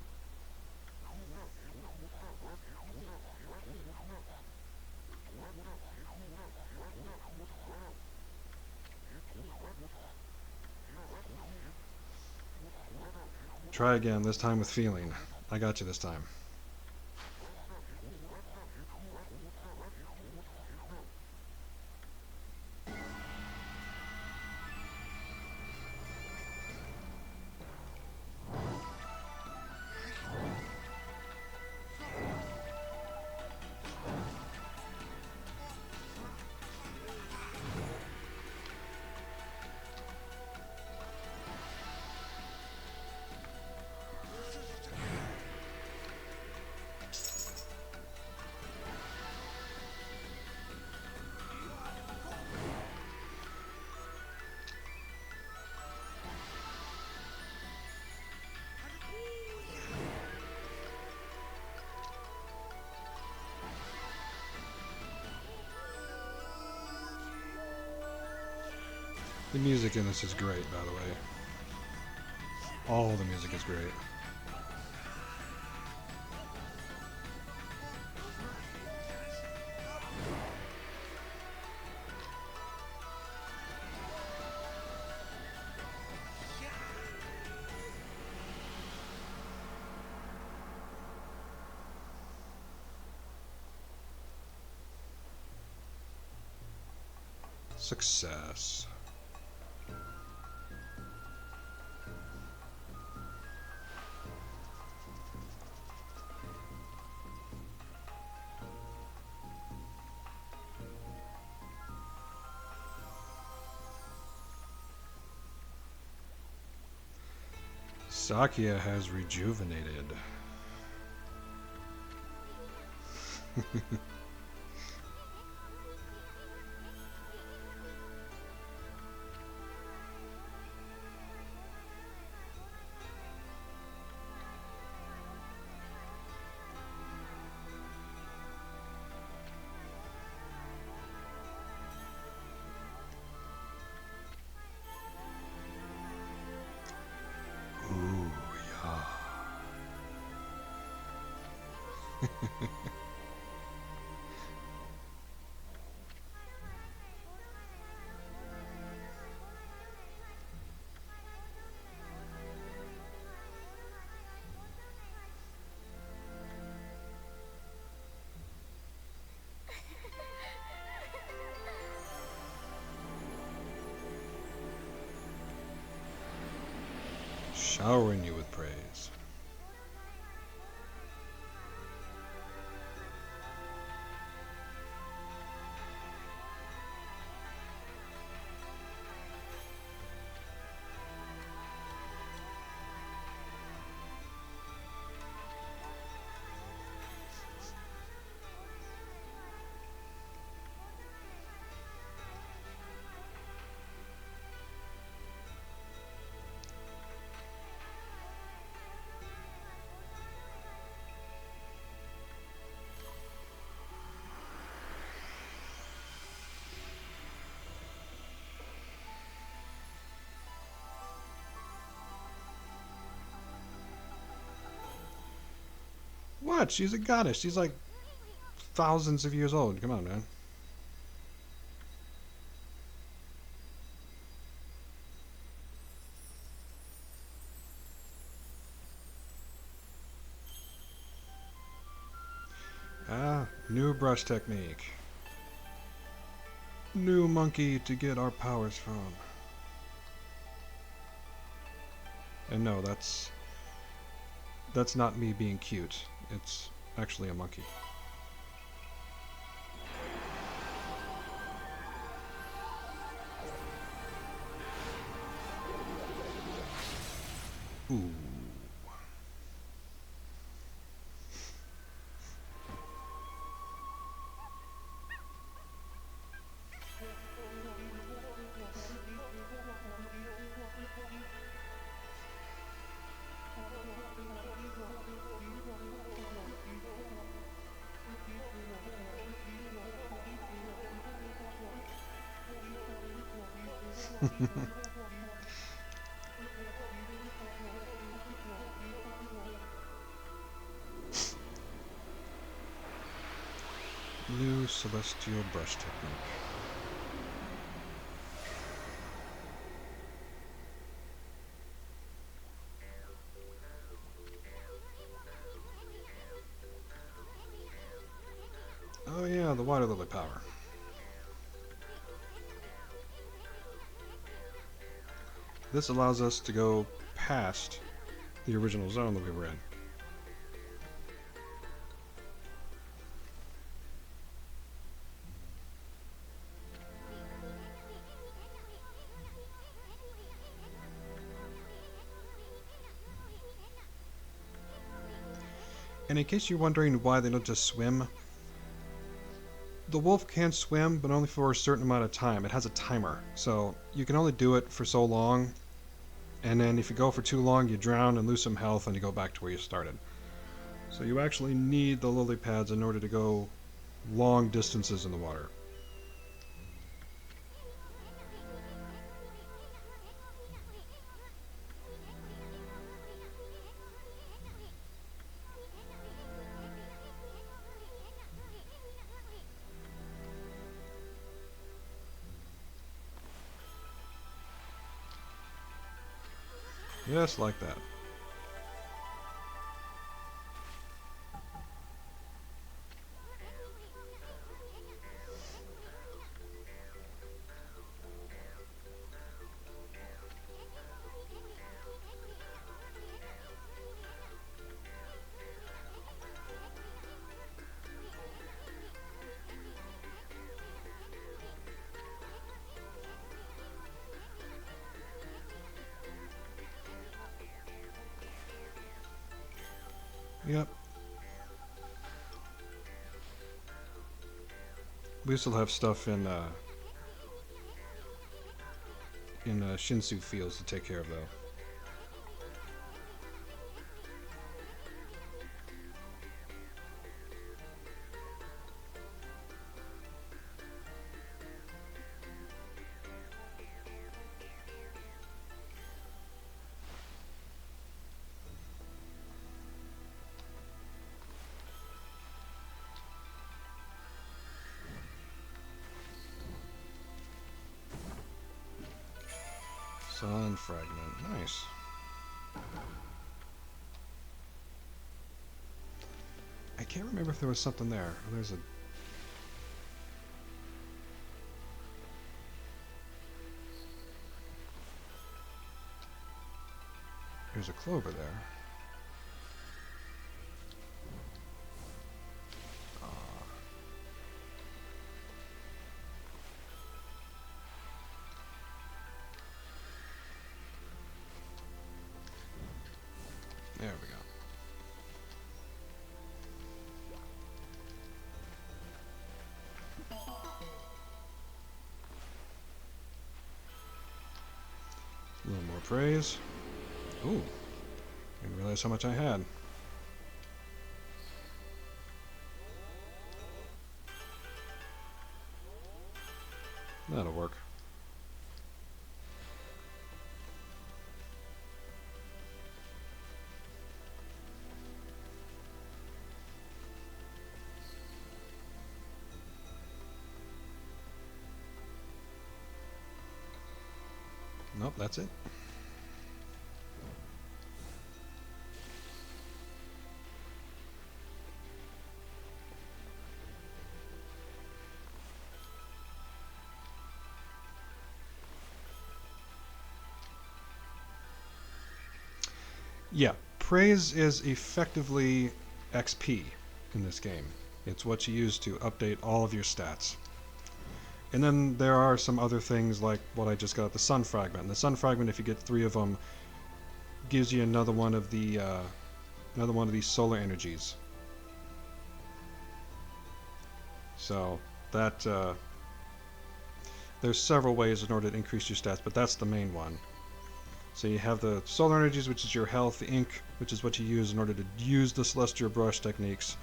Try again, this time with feeling. I got you this time. The music in this is great, by the way. All the music is great. Success. Sakia has rejuvenated. Ooh, yeah. Showering you with praise. What? She's a goddess. She's like thousands of years old. Come on, man. Ah, new brush technique. New monkey to get our powers from. And no, that's not me being cute. It's actually a monkey. Ooh. New celestial brush technique. Oh yeah, the water lily power. This allows us to go past the original zone that we were in. And in case you're wondering why they don't just swim, the wolf can swim, but only for a certain amount of time. It has a timer, so you can only do it for so long, and then if you go for too long, you drown and lose some health, and you go back to where you started. So you actually need the lily pads in order to go long distances in the water. Just like that. Yep. We still have stuff in Shinsu Fields to take care of, though. Sun fragment. Nice. I can't remember if there was something there. There's a... There's a clover there. There we go. A little more praise. Ooh. Didn't realize how much I had. That'll work. Nope, that's it. Yeah, praise is effectively XP in this game. It's what you use to update all of your stats. And then there are some other things like what I just got, the Sun Fragment. And the Sun Fragment, if you get 3 of them, gives you another one of these solar energies. So that there's several ways in order to increase your stats, but that's the main one. So you have the solar energies, which is your health, the ink, which is what you use in order to use the celestial brush techniques.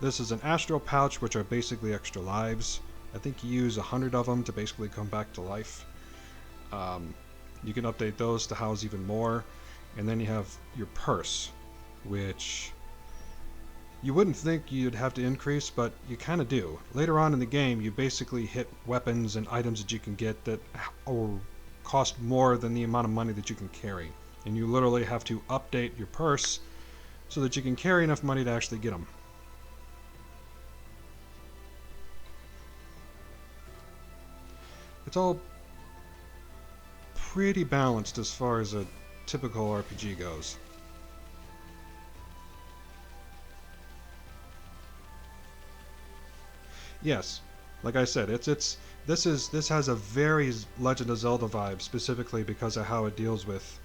This is an astral pouch, which are basically extra lives. I think you use 100 of them to basically come back to life. You can update those to house even more. And then you have your purse, which you wouldn't think you'd have to increase, but you kind of do. Later on in the game, you basically hit weapons and items that you can get that cost more than the amount of money that you can carry. And you literally have to update your purse so that you can carry enough money to actually get them. It's all pretty balanced as far as a typical RPG goes. Yes, like I said, this has a very Legend of Zelda vibe, specifically because of how it deals with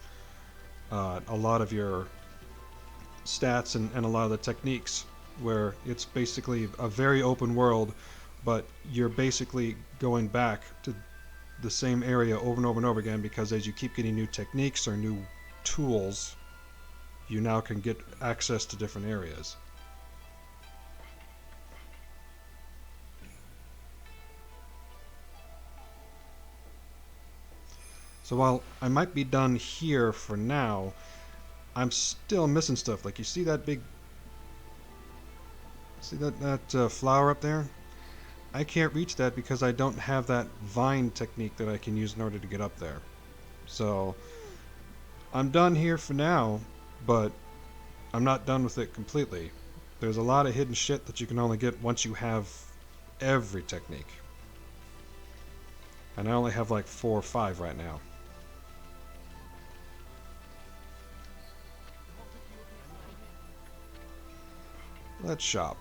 a lot of your stats and a lot of the techniques, where it's basically a very open world, but you're basically going back to the same area over and over and over again, because as you keep getting new techniques or new tools, you now can get access to different areas. So while I might be done here for now, I'm still missing stuff. Like, you see that flower up there? I can't reach that because I don't have that vine technique that I can use in order to get up there. So I'm done here for now, but I'm not done with it completely. There's a lot of hidden shit that you can only get once you have every technique. And I only have like 4 or 5 right now. Let's shop.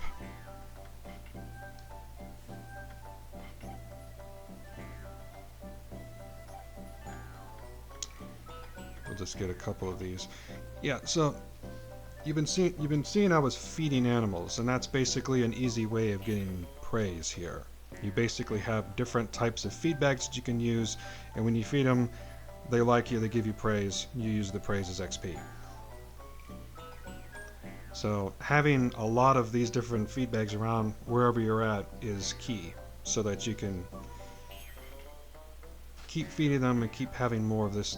We'll just get a couple of these. Yeah, so you've been seeing I was feeding animals, and that's basically an easy way of getting praise here. You basically have different types of feedbacks that you can use, and when you feed them, they like you, they give you praise, you use the praise as XP. So having a lot of these different feedbacks around wherever you're at is key, so that you can keep feeding them and keep having more of this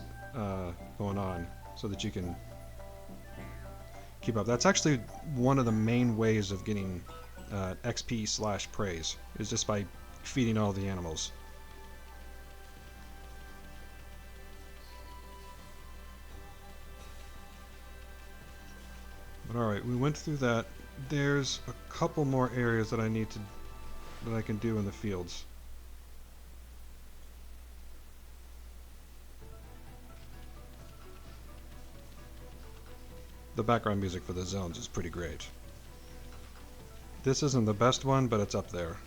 going on, so that you can keep up. That's actually one of the main ways of getting XP / praise, is just by feeding all the animals. But alright, we went through that. There's a couple more areas that I can do in the fields. The background music for the zones is pretty great. This isn't the best one, but it's up there.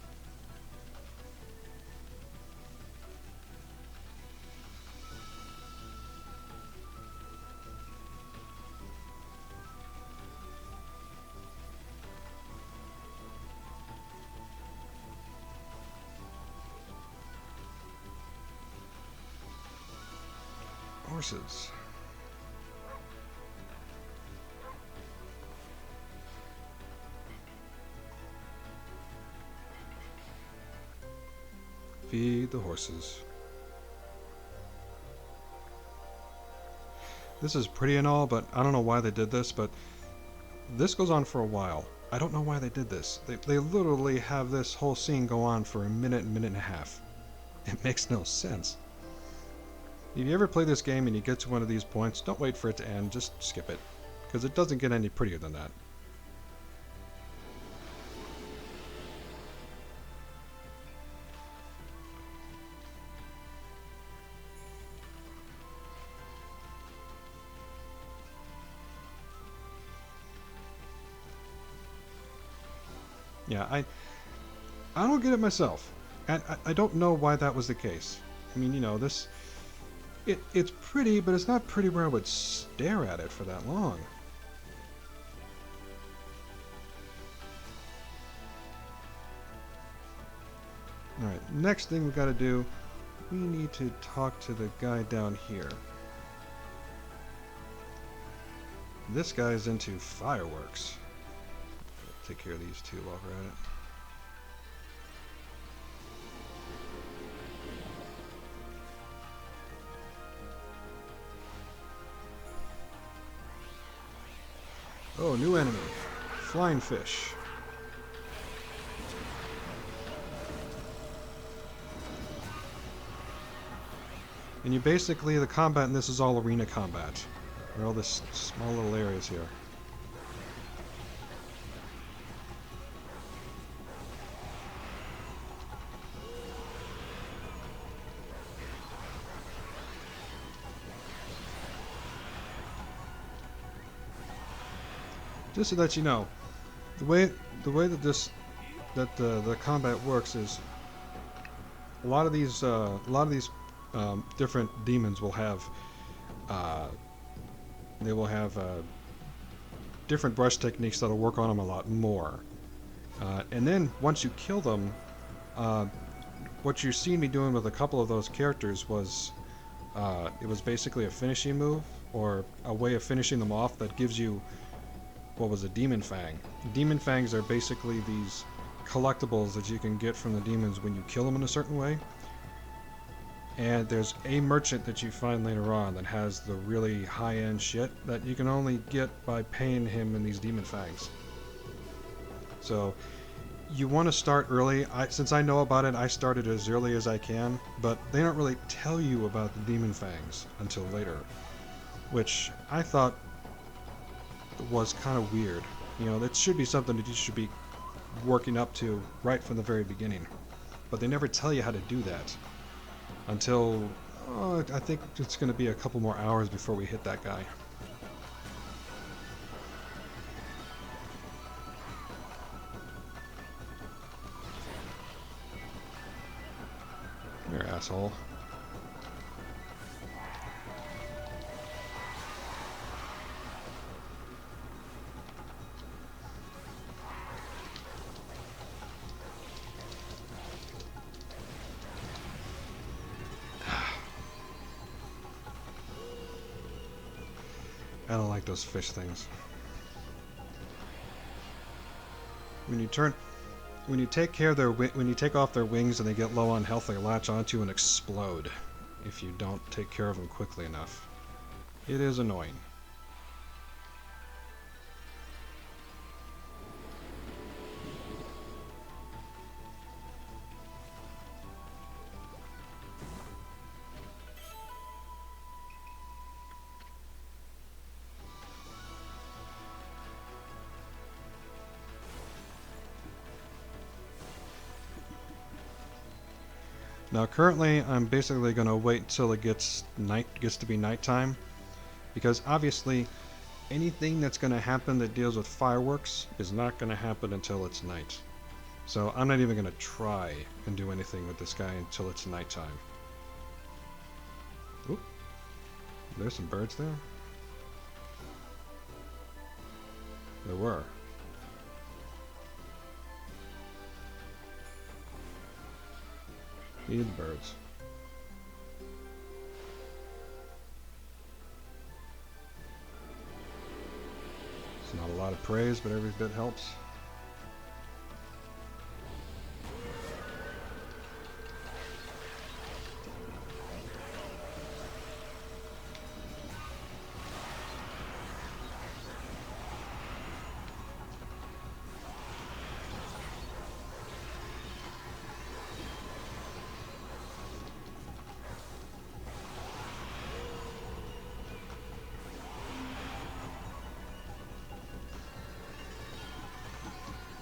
Horses. Feed the horses. This is pretty and all, but I don't know why they did this, but this goes on for a while. I don't know why they did this. They literally have this whole scene go on for a minute and a half. It makes no sense. If you ever play this game and you get to one of these points, don't wait for it to end, just skip it. Because it doesn't get any prettier than that. Yeah, I don't get it myself. And I don't know why that was the case. I mean, you know, this... It's pretty, but it's not pretty where I would stare at it for that long. Alright, next thing we gotta do, we need to talk to the guy down here. This guy's into fireworks. Take care of these two while we're at it. Oh, new enemy. Flying fish. And you basically, the combat in this is all arena combat. There are all this small little areas here. Just to let you know, the way that the combat works is a lot of these different demons will have different brush techniques that'll work on them a lot more, and then once you kill them, what you've seen me doing with a couple of those characters was it was basically a finishing move or a way of finishing them off that gives you what was a demon fang. Demon fangs are basically these collectibles that you can get from the demons when you kill them in a certain way. And there's a merchant that you find later on that has the really high-end shit that you can only get by paying him in these demon fangs. So you want to start early. Since I know about it, I started as early as I can, but they don't really tell you about the demon fangs until later, which I thought was kind of weird. You know, that should be something that you should be working up to right from the very beginning. But they never tell you how to do that until, I think it's going to be a couple more hours before we hit that guy. You're an asshole. I don't like those fish things. When you take off their wings and they get low on health, they latch onto you and explode if you don't take care of them quickly enough. It is annoying. Now currently I'm basically going to wait until it gets to be nighttime, because obviously anything that's going to happen that deals with fireworks is not going to happen until it's night. So I'm not even going to try and do anything with this guy until it's nighttime. Oop. There's some birds there. There were. Feed the birds. It's not a lot of praise, but every bit helps.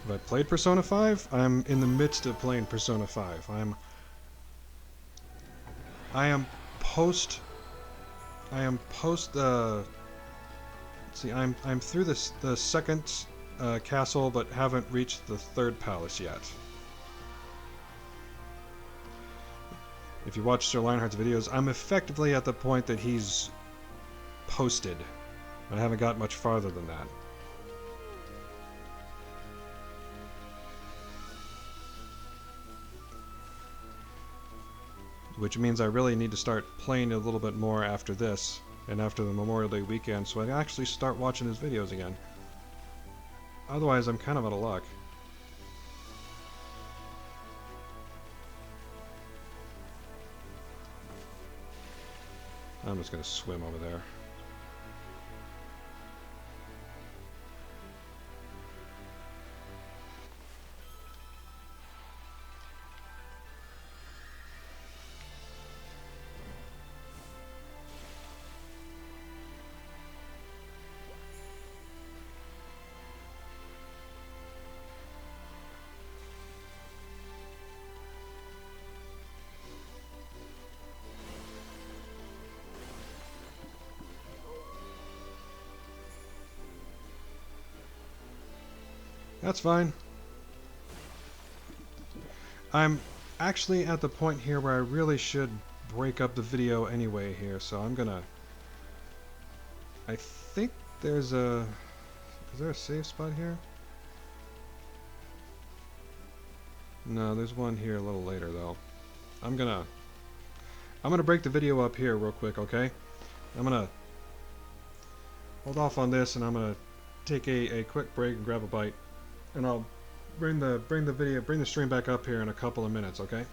Have I played Persona 5? I'm in the midst of playing Persona 5. I am post see, I'm through the second castle, but haven't reached the third palace yet. If you watch Sir Lionheart's videos, I'm effectively at the point that he's posted. I haven't got much farther than that. Which means I really need to start playing a little bit more after this, and after the Memorial Day weekend, so I can actually start watching his videos again. Otherwise, I'm kind of out of luck. I'm just gonna swim over there. That's fine. I'm actually at the point here where I really should break up the video anyway here, so I'm gonna... I think there's a... Is there a save spot here? No, there's one here a little later though. I'm gonna break the video up here real quick, okay? I'm gonna hold off on this, and I'm gonna take a quick break and grab a bite, and I'll bring the stream back up here in a couple of minutes, okay?